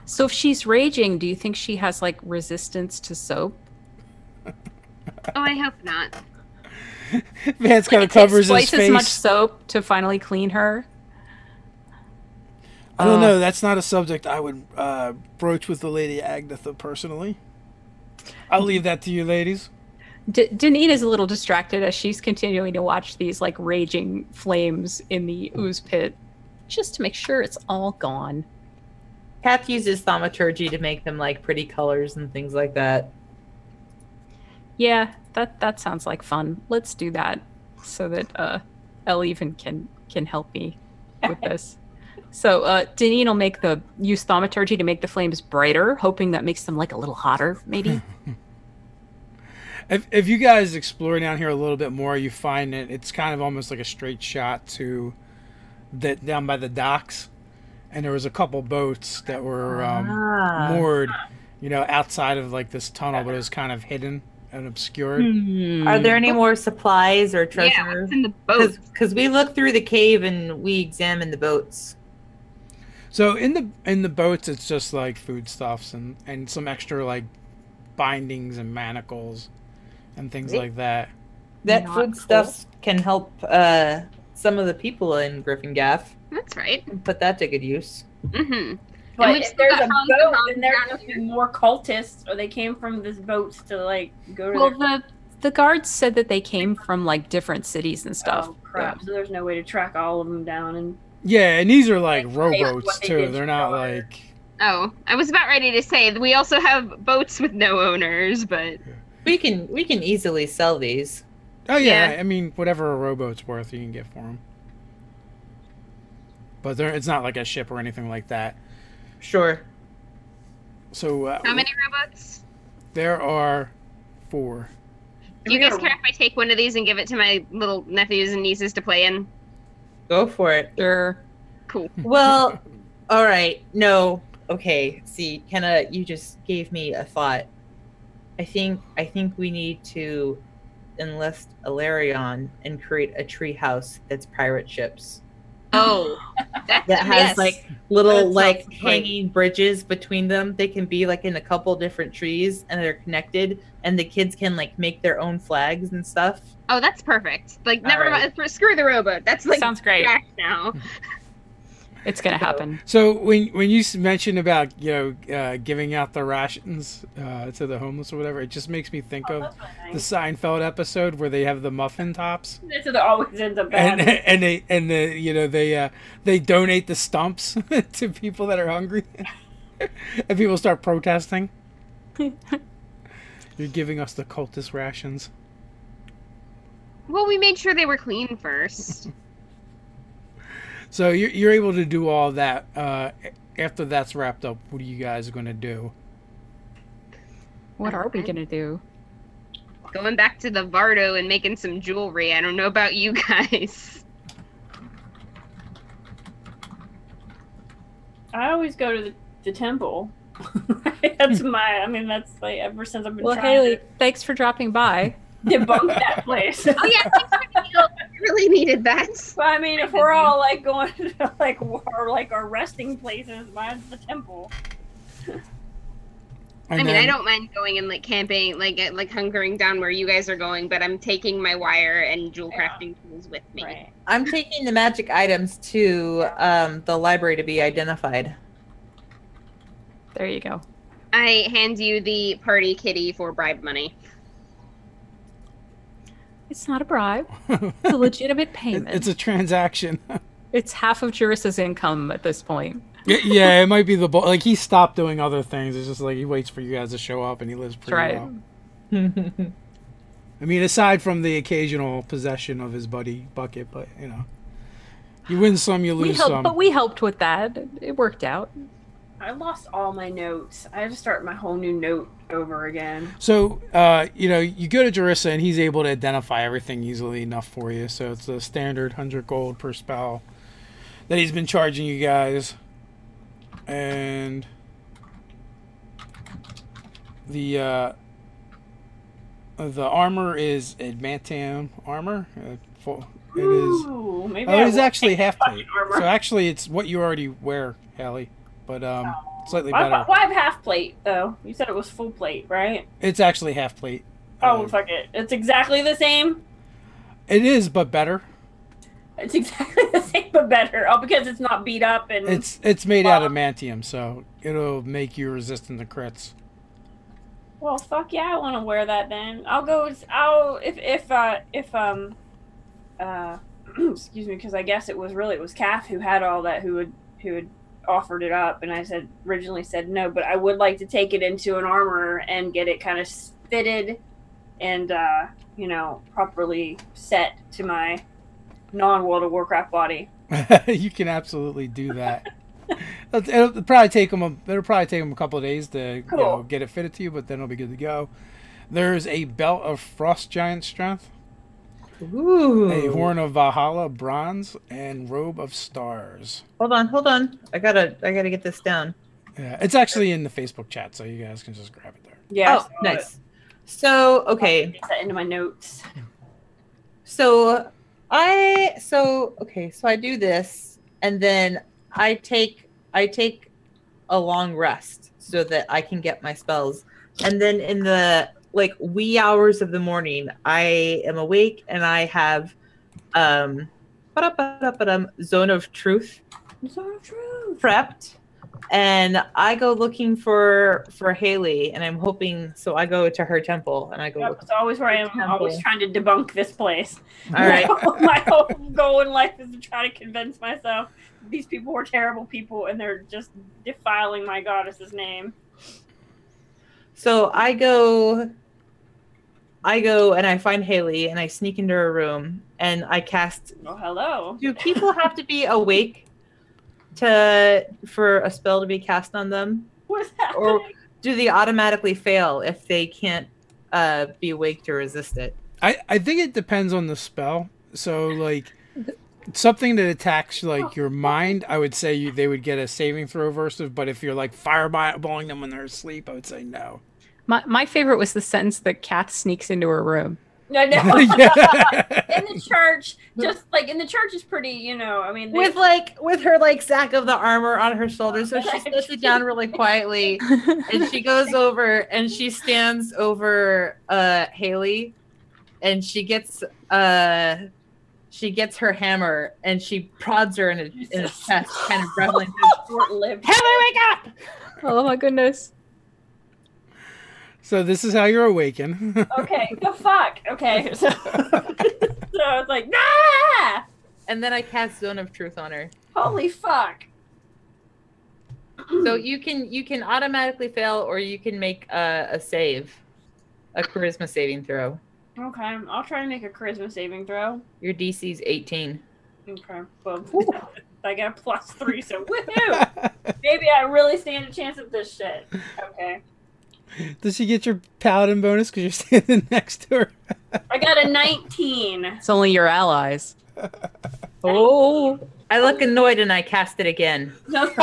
So if she's raging, do you think she has like resistance to soap? Oh, I hope not. Man's kind of covers his face. Twice as much soap to finally clean her. I don't know. That's not a subject I would broach with the Lady Agnetha personally. I'll leave that to you, ladies. Deneen is a little distracted as she's continuing to watch these like raging flames in the ooze pit, just to make sure it's all gone. Kath uses thaumaturgy to make them like pretty colors and things like that. Yeah, that sounds like fun. Let's do that so that Elle even can help me with this. So Deneen will use thaumaturgy to make the flames brighter, hoping that makes them like a little hotter, maybe. If you guys explore down here a little bit more, you find that it's kind of almost like a straight shot to down by the docks. And there was a couple boats that were moored, you know, outside of like this tunnel, but it was kind of hidden and obscured. Are there any more supplies or treasure? Yeah, what's in the boat? Because we looked through the cave and we examined the boats. So in the boats, it's just like foodstuffs and some extra like bindings and manacles and things like that. That foodstuffs can help some of the people in Gryphongaffe. That's right. Put that to good use. Mm-hmm. But if there's a boat, then there must be more cultists, or they came from this boat to like go to. Well, the guards said that they came from like different cities and stuff. Oh crap! Yeah. So there's no way to track all of them down and. Yeah, and these are like rowboats too. They're not like. Oh, I was about ready to say we also have boats with no owners, but we can easily sell these. Oh yeah, I mean whatever a rowboat's worth, you can get for them. But it's not like a ship or anything like that. Sure. So how many rowboats? There are 4. Do you guys care if I take one of these and give it to my little nephews and nieces to play in? Go for it. Sure. Cool. Well, all right. No. Okay. See, Kenna, you just gave me a thought. I think we need to enlist Alarion and create a tree house that's pirate ships. Oh, that has like little like hanging bridges between them. They can be like in a couple different trees and they're connected, and the kids can like make their own flags and stuff. Oh, that's perfect. Like never mind. Screw the rowboat. That's like sounds great now. It's gonna happen. So when you mentioned about giving out the rations to the homeless or whatever, it just makes me think of the Seinfeld episode where they have the muffin tops. That's what always ends up bad. And they donate the stumps to people that are hungry, and people start protesting. You're giving us the cultist rations. Well, we made sure they were clean first. So you're able to do all that. After that's wrapped up, what are you guys going to do? What are we going to do? Going back to the Vardo and making some jewelry. I don't know about you guys. I always go to the temple. That's like ever since I've been trying Haley, to thanks for dropping by. debunk that place. Oh yeah, thanks for the deal. I really needed that. But I mean, if we're all like going to our resting places, mine's the temple. I mean, I don't mind going and like camping, like hunkering down where you guys are going, but I'm taking my wire and jewel crafting tools with me. Right. I'm taking the magic items to the library to be identified. There you go. I hand you the party kitty for bribe money. It's not a bribe. It's a legitimate payment. It's a transaction. It's half of Juris's income at this point. Yeah, it might be like he stopped doing other things. It's just like he waits for you guys to show up, and he lives pretty well. I mean, aside from the occasional possession of his buddy Bucket, but you win some, you lose some. But we helped with that. It worked out. I lost all my notes. I had to start my whole new note over again. So, you know, you go to Jarissa, and he's able to identify everything easily enough for you. So it's a standard 100 gold per spell that he's been charging you guys. And the armor is adamantium armor. It is. Ooh, maybe Oh, it is actually take half plate. armor. So actually, it's what you already wear, Hallie. But slightly better. Why have half plate though? You said it was full plate, right? It's actually half plate. Oh, fuck it. It's exactly the same. It is, but better. It's exactly the same, but better. Oh, because it's not beat up and It's made out of adamantium, so it'll make you resistant to crits. Well, fuck yeah, I want to wear that then. Excuse me, because I guess it was Calf who had all that, who had offered it up, and I originally said no, but I would like to take it into an armor and get it kind of fitted and you know, properly set to my non-World of Warcraft body. You can absolutely do that. It'll probably take them a couple of days to Cool. you know, get it fitted to you, but then it'll be good to go. There's a belt of frost giant strength, Ooh. a horn of Valhalla bronze, and robe of stars. Hold on. I gotta get this down. Yeah, it's actually in the Facebook chat, so you guys can just grab it there. Yeah. Oh, nice. So okay. Get that into my notes. So I do this, and then I take a long rest so that I can get my spells. And then in the wee hours of the morning, I am awake and I have Zone of Truth prepped, and I go looking for Haley, and I'm hoping, so I go to her temple and I go Yep, it's always where I am. I'm always trying to debunk this place. All right. My whole goal in life is to try to convince myself these people are terrible people and they're just defiling my goddess's name. So I go and I find Haley and I sneak into her room and I cast. Oh, hello. Do people have to be awake for a spell to be cast on them? What's happening? Or do they automatically fail if they can't be awake to resist it? I think it depends on the spell. So like something that attacks like your mind, I would say they would get a saving throw versus. But if you're like fireballing them when they're asleep, I would say no. My favorite was the sentence that Kath sneaks into her room. No. Yeah. In the church, just like in the church is pretty, you know, I mean. With her sack of the armor on her shoulder, so she sits it down really quietly, and she goes over and she stands over Haley, and she gets her hammer and she prods her in a chest, kind of rumbling. Short-lived. Haley, wake up! Oh my goodness. So this is how you're awakened. Okay, the fuck. Okay, so it's like, nah! And then I cast Zone of Truth on her. Holy fuck. So you can automatically fail, or you can make a save, a charisma saving throw. Okay, I'll try to make a charisma saving throw. Your DC's 18. Okay, well, I got a +3, so woohoo! Maybe I really stand a chance at this shit. Okay. Does she get your paladin bonus because you're standing next to her? I got a 19. It's only your allies. Oh, I look annoyed and I cast it again. No. Don't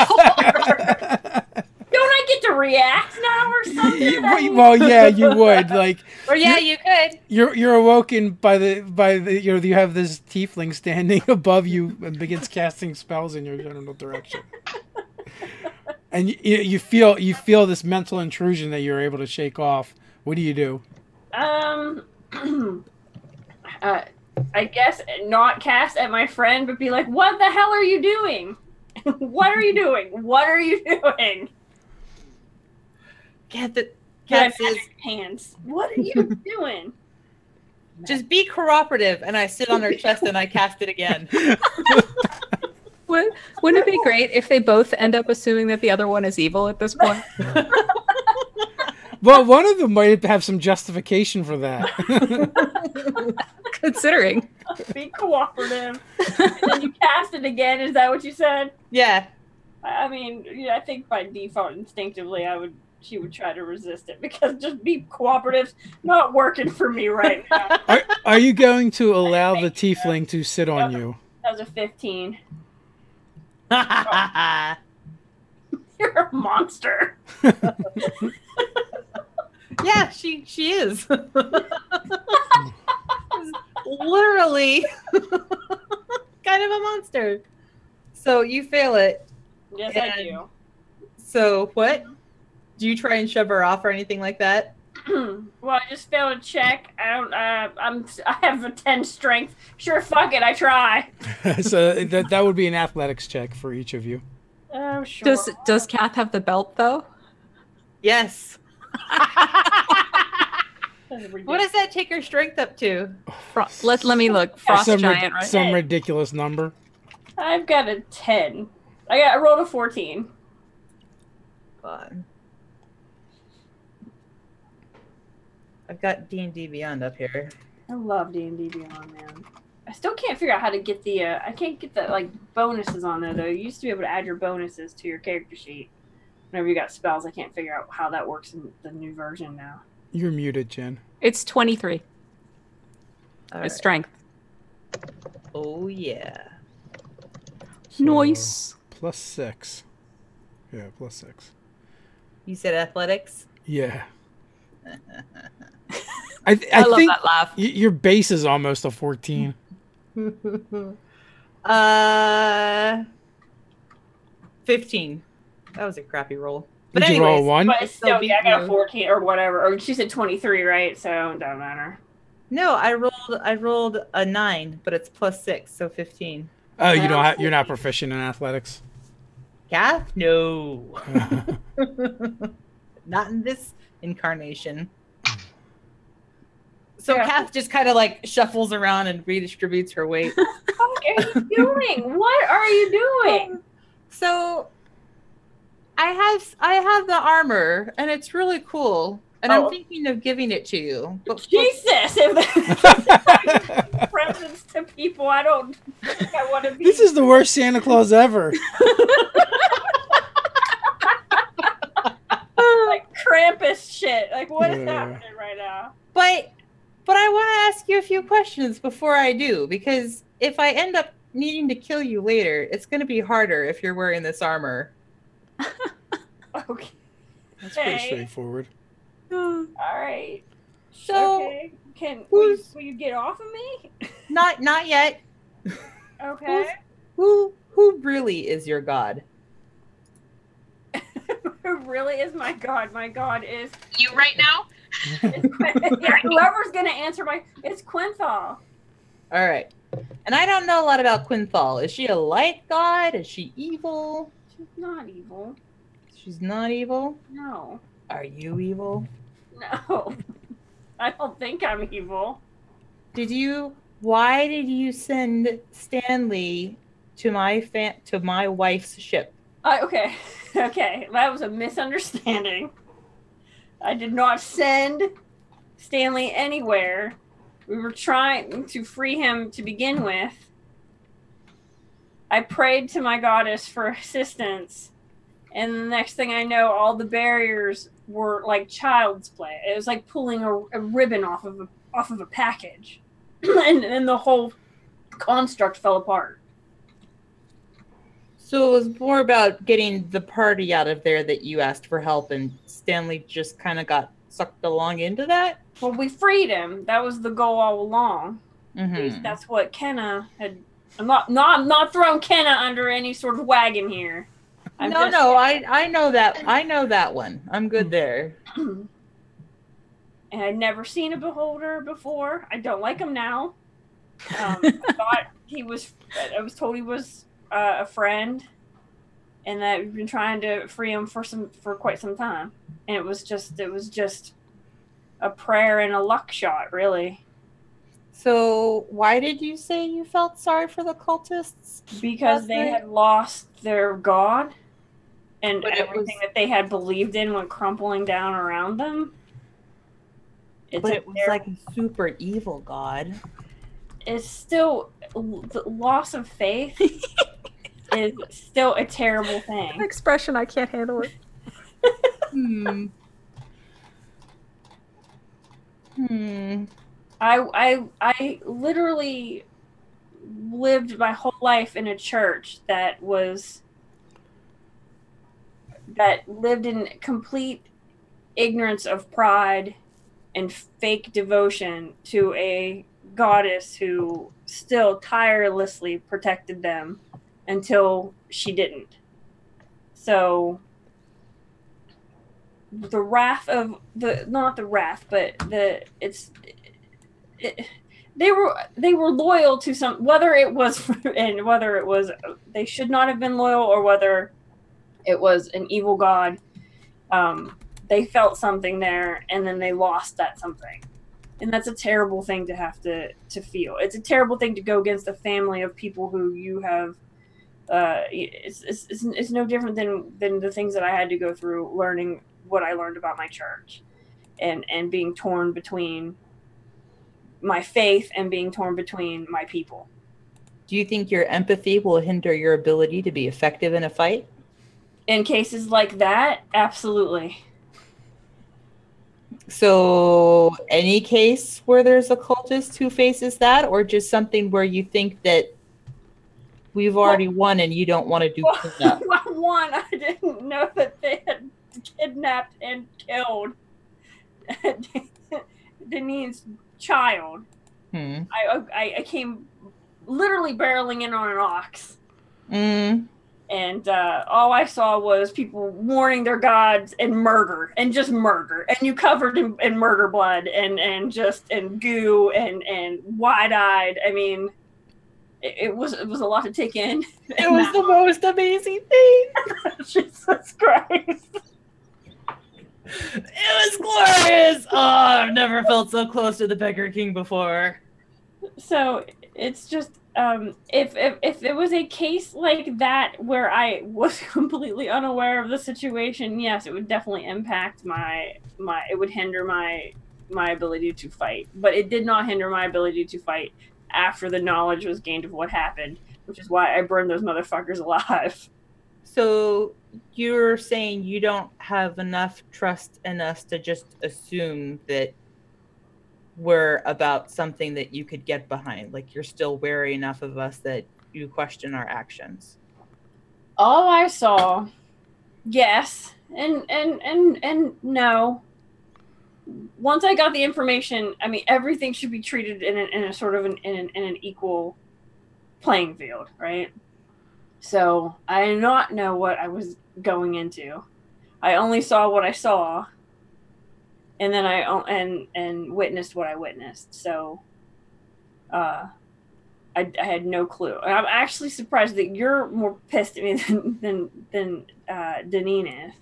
I get to react now or something? Well, yeah, you would. Like, or yeah, you could. You're awoken by the you know, you have this tiefling standing above you and begins casting spells in your general direction. And you feel this mental intrusion that you're able to shake off. What do you do? I guess not cast at my friend, but be like, "What the hell are you doing? What are you doing? What are you doing?" Cat says, "Hands. What are you doing?" Just be cooperative, and I sit on her chest and I cast it again. Wouldn't it be great if they both end up assuming that the other one is evil at this point? Well, one of them might have some justification for that. Considering. Be cooperative. And then you cast it again. Is that what you said? Yeah. I mean, yeah, I think by default, instinctively, she would try to resist it because just be cooperative's not working for me right now. Are you going to allow the tiefling to sit on you? That was a 15. You're a monster. Yeah, she is. Literally kind of a monster. So you fail it. Yes, I do. So what? Do you try and shove her off or anything like that? Well, I just failed a check. I have a 10 strength. Sure, fuck it, I try. So that would be an athletics check for each of you. Oh, sure. Does Kath have the belt though? Yes. What does that take her strength up to? Let me look. Frost giant, right? Some ridiculous number. I've got a 10. I rolled a 14. Fun. I've got D&D Beyond up here. I love D&D Beyond, man. I still can't figure out how to get the I can't get the like bonuses on there though. You used to be able to add your bonuses to your character sheet whenever you got spells. I can't figure out how that works in the new version now. You're muted, Jen. It's 23. Right. Strength. Oh yeah. So, Nice. +6. Yeah, +6. You said athletics? Yeah. I love think that laugh. Your base is almost a 14. 15. That was a crappy roll. But Did you roll a 1? But still, yeah, I got a 14 or whatever. Or she said 23, right? So it don't matter. No, I rolled a 9, but it's +6, so 15. Oh, you're not proficient in athletics? Kath? No. Not in this incarnation. So Yeah. Kath just kind of like shuffles around and redistributes her weight. What are you doing? What are you doing? So I have the armor and it's really cool. And I'm thinking of giving it to you. But Jesus! If presents to people, I don't think I want to be. This is the worst Santa Claus ever. Like Krampus shit. Like, what is happening right now? But I want to ask you a few questions before I do, because if I end up needing to kill you later, it's going to be harder if you're wearing this armor. Okay. That's pretty straightforward. All right. So, okay. Will you get off of me? Not yet. Okay. Who really is your god? Who really is my god? My god is You right now? whoever's gonna answer it's Quinthal. All right. And I don't know a lot about Quinthal. Is she a light god? Is she evil? She's not evil. She's not evil? No. Are you evil? No. I don't think I'm evil. Why did you send Stanley to my wife's ship? Okay. Okay. That was a misunderstanding. I did not send Stanley anywhere. We were trying to free him to begin with. I prayed to my goddess for assistance. And the next thing I know, all the barriers were like child's play. It was like pulling a ribbon off of a package. and then the whole construct fell apart. So it was more about getting the party out of there that you asked for help, and Stanley just kind of got sucked along into that? Well, we freed him. That was the goal all along. Mm-hmm. That's what Kenna had. I'm not throwing Kenna under any sort of wagon here. I know that. I know that one. I'm good there. And I'd never seen a beholder before. I don't like him now. I was told he was a friend, and that we've been trying to free him for quite some time. And it was just a prayer and a luck shot, really. So why did you say you felt sorry for the cultists? Because they had lost their god, and everything that they had believed in went crumbling down around them. It was like a super evil god. It's still the loss of faith is still a terrible thing. Expression, I can't handle it. I literally lived my whole life in a church that lived in complete ignorance of pride and fake devotion to a goddess who still tirelessly protected them until she didn't. So the wrath of they were loyal to some, whether it was they should not have been loyal, or whether it was an evil god. They felt something there, and then they lost that something. And that's a terrible thing to have to feel. It's a terrible thing to go against a family of people who you have. It's no different than the things that I had to go through learning what I learned about my church, and being torn between my faith and being torn between my people. Do you think your empathy will hinder your ability to be effective in a fight? In cases like that, absolutely. So any case where there's a cultist who faces that, or just something where you think that we've already won and you don't want to do cleanup? One, I didn't know that they had kidnapped and killed Denine's child. I came literally barreling in on an ox. And all I saw was people warning their gods and murder, and just murder, and you covered in murder blood and goo and wide-eyed. I mean, it was a lot to take in. It was the most amazing thing. Jesus Christ. It was glorious. Oh, I've never felt so close to the Beggar King before. So it's just, if it was a case like that where I was completely unaware of the situation, yes, it would definitely impact it would hinder my ability to fight. But it did not hinder my ability to fight after the knowledge was gained of what happened, which is why I burned those motherfuckers alive. So you're saying you don't have enough trust in us to just assume that we're about something that you could get behind? Like, you're still wary enough of us that you question our actions? All I saw, yes, and no. Once I got the information, I mean, everything should be treated in a sort of in an equal playing field, right? So I did not know what I was going into. I only saw what I saw, and then and witnessed what I witnessed. So I had no clue. And I'm actually surprised that you're more pissed at me than Deneen is.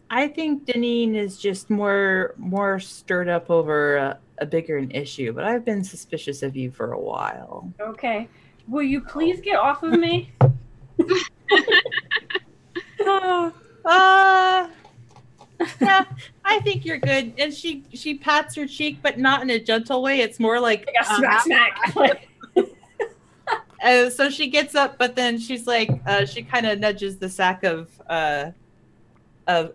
I think Deneen is just more stirred up over a bigger issue, but I've been suspicious of you for a while. Okay. Will you please get off of me? Yeah, I think you're good. And she pats her cheek, but not in a gentle way. It's more like smack. So she gets up, but then she's like, she kind of nudges the sack of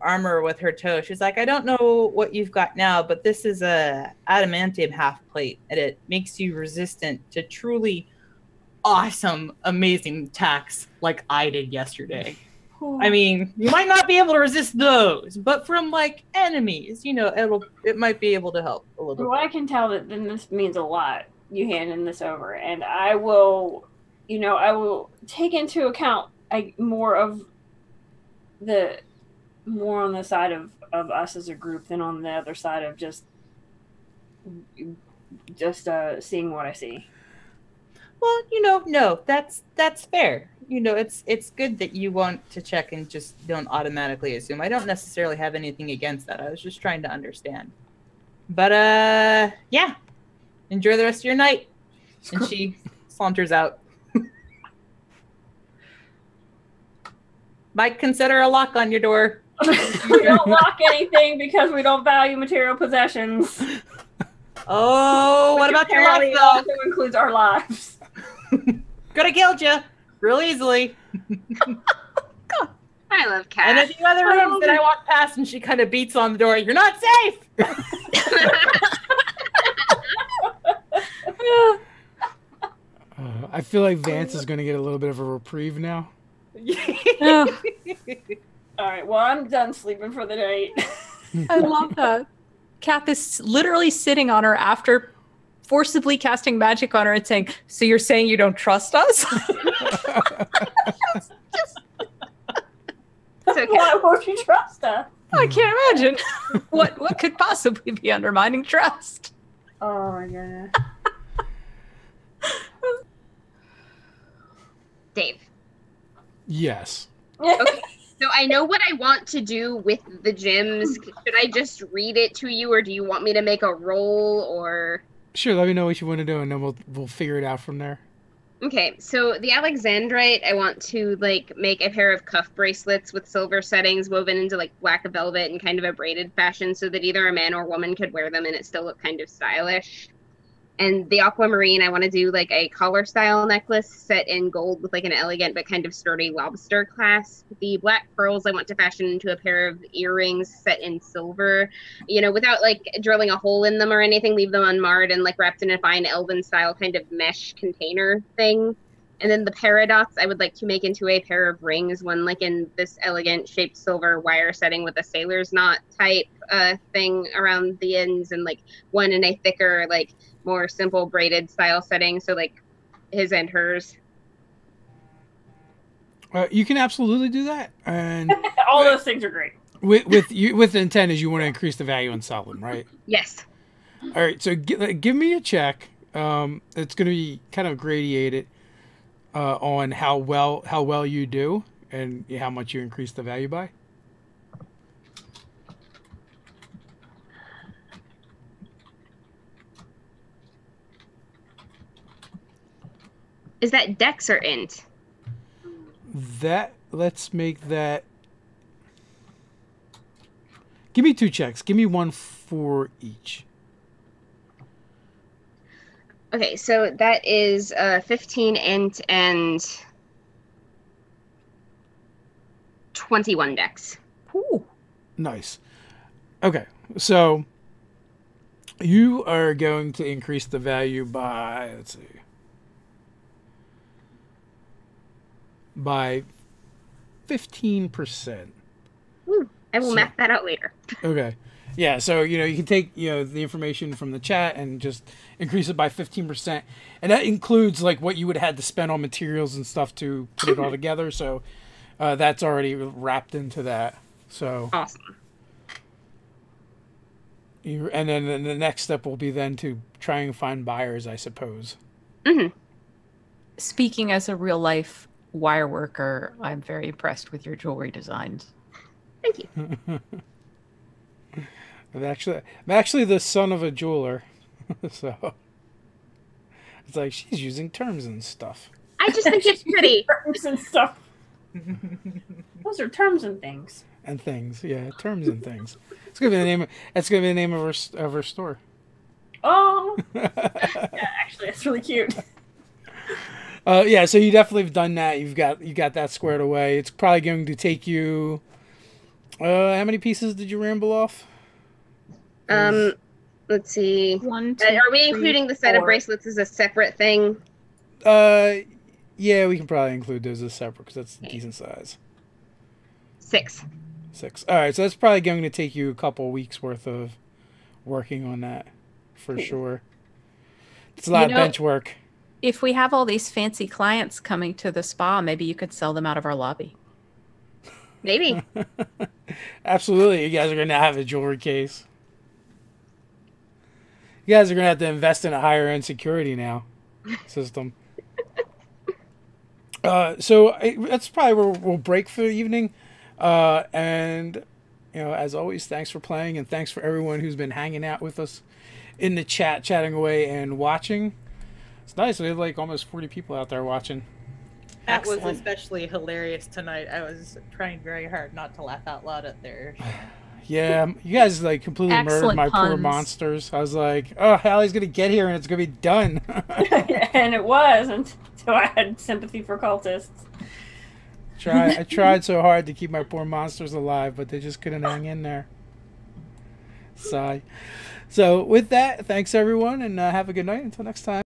armor with her toe. She's like, I don't know what you've got now, but this is a adamantium half plate, and it makes you resistant to truly awesome, amazing attacks like I did yesterday. I mean, you might not be able to resist those, but from like enemies, it might be able to help a little. Well, I can tell that then this means a lot, you handing this over, and I will take into account more on the side of us as a group than on the other side of just seeing what I see. Well, no, that's fair. It's good that you want to check and just don't automatically assume. I don't necessarily have anything against that. I was just trying to understand. But yeah, enjoy the rest of your night. And she saunters out. Might consider a lock on your door. We don't lock anything because we don't value material possessions. Oh, what about your life, Apparently, it though? also includes our lives. Could have killed you real easily. I love And then cats. the other rooms that I walk past, and she kind of beats on the door. You're not safe. I feel like Vance is going to get a little bit of a reprieve now. Oh, All right, well, I'm done sleeping for the night. I love that. Kath is literally sitting on her after forcibly casting magic on her and saying, "So you're saying you don't trust us?" It's okay. Why won't you trust us? I can't imagine what could possibly be undermining trust. Oh my goodness. Dave. Yes. Okay. So I know what I want to do with the gems. Should I just read it to you, or do you want me to make a roll, or? Sure, let me know what you want to do, and then we'll figure it out from there. Okay, so the Alexandrite, I want to make a pair of cuff bracelets with silver settings woven into black velvet in kind of a braided fashion, so that either a man or woman could wear them and it still look kind of stylish. And the aquamarine, I want to do a collar style necklace set in gold with an elegant but kind of sturdy lobster clasp. The black pearls, I want to fashion into a pair of earrings set in silver, without drilling a hole in them or anything, leave them unmarred and wrapped in a fine elven style kind of mesh container thing. And then the paradox, I would like to make into a pair of rings, one in this elegant shaped silver wire setting with a sailor's knot type thing around the ends, and one in a thicker more simple braided style setting, so his and hers. You can absolutely do that, and All those things are great. with the intent is you want to increase the value and sell them, right? Yes. All right, so give me a check. It's going to be kind of gradated on how well you do and how much you increase the value by. Is that dex or int? Let's make that. Give me 2 checks. Give me one for each. Okay, so that is 15 int and 21 dex. Ooh. Nice. Okay, so you are going to increase the value by, let's see, by 15%. Ooh, I will map that out later. Okay. Yeah, so you can take the information from the chat and just increase it by 15%, and that includes what you would have had to spend on materials and stuff to put it all together. So that's already wrapped into that. So awesome. And then the next step will be then to try and find buyers, I suppose. Mm-hmm. Speaking as a real life wire worker, I'm very impressed with your jewelry designs. Thank you. I'm actually the son of a jeweler, so it's she's using terms and stuff. I just think it's pretty. Terms and stuff. Those are terms and things. And things, yeah, terms and things. It's gonna be the name. That's gonna be the name of her store. Oh, yeah, actually, that's really cute. Yeah, so you definitely have done that. You got that squared away. It's probably going to take you. How many pieces did you ramble off? Let's see. 1, 2, Are we 3, including the set 4. of bracelets as a separate thing? Yeah, we can probably include those as separate because that's a decent size. 6. 6. All right, so that's probably going to take you a couple weeks worth of working on that, for sure. It's a lot of bench work. If we have all these fancy clients coming to the spa, maybe you could sell them out of our lobby. Maybe. Absolutely, you guys are going to have a jewelry case. You guys are going to have to invest in a higher end security now system. So that's probably where we'll break for the evening. And as always, thanks for playing, and thanks for everyone who's been hanging out with us in the chat, chatting away and watching. It's nice. We have almost 40 people out there watching. That Excellent. was especially hilarious tonight. I was trying very hard not to laugh out loud at there. Yeah, you guys like completely murdered Excellent my poor puns. monsters. I was like, oh, Hallie's gonna get here and it's gonna be done. And it was until I had sympathy for cultists. I tried so hard to keep my poor monsters alive, but they just couldn't hang in there. Sigh. So with that, thanks everyone, and have a good night. Until next time.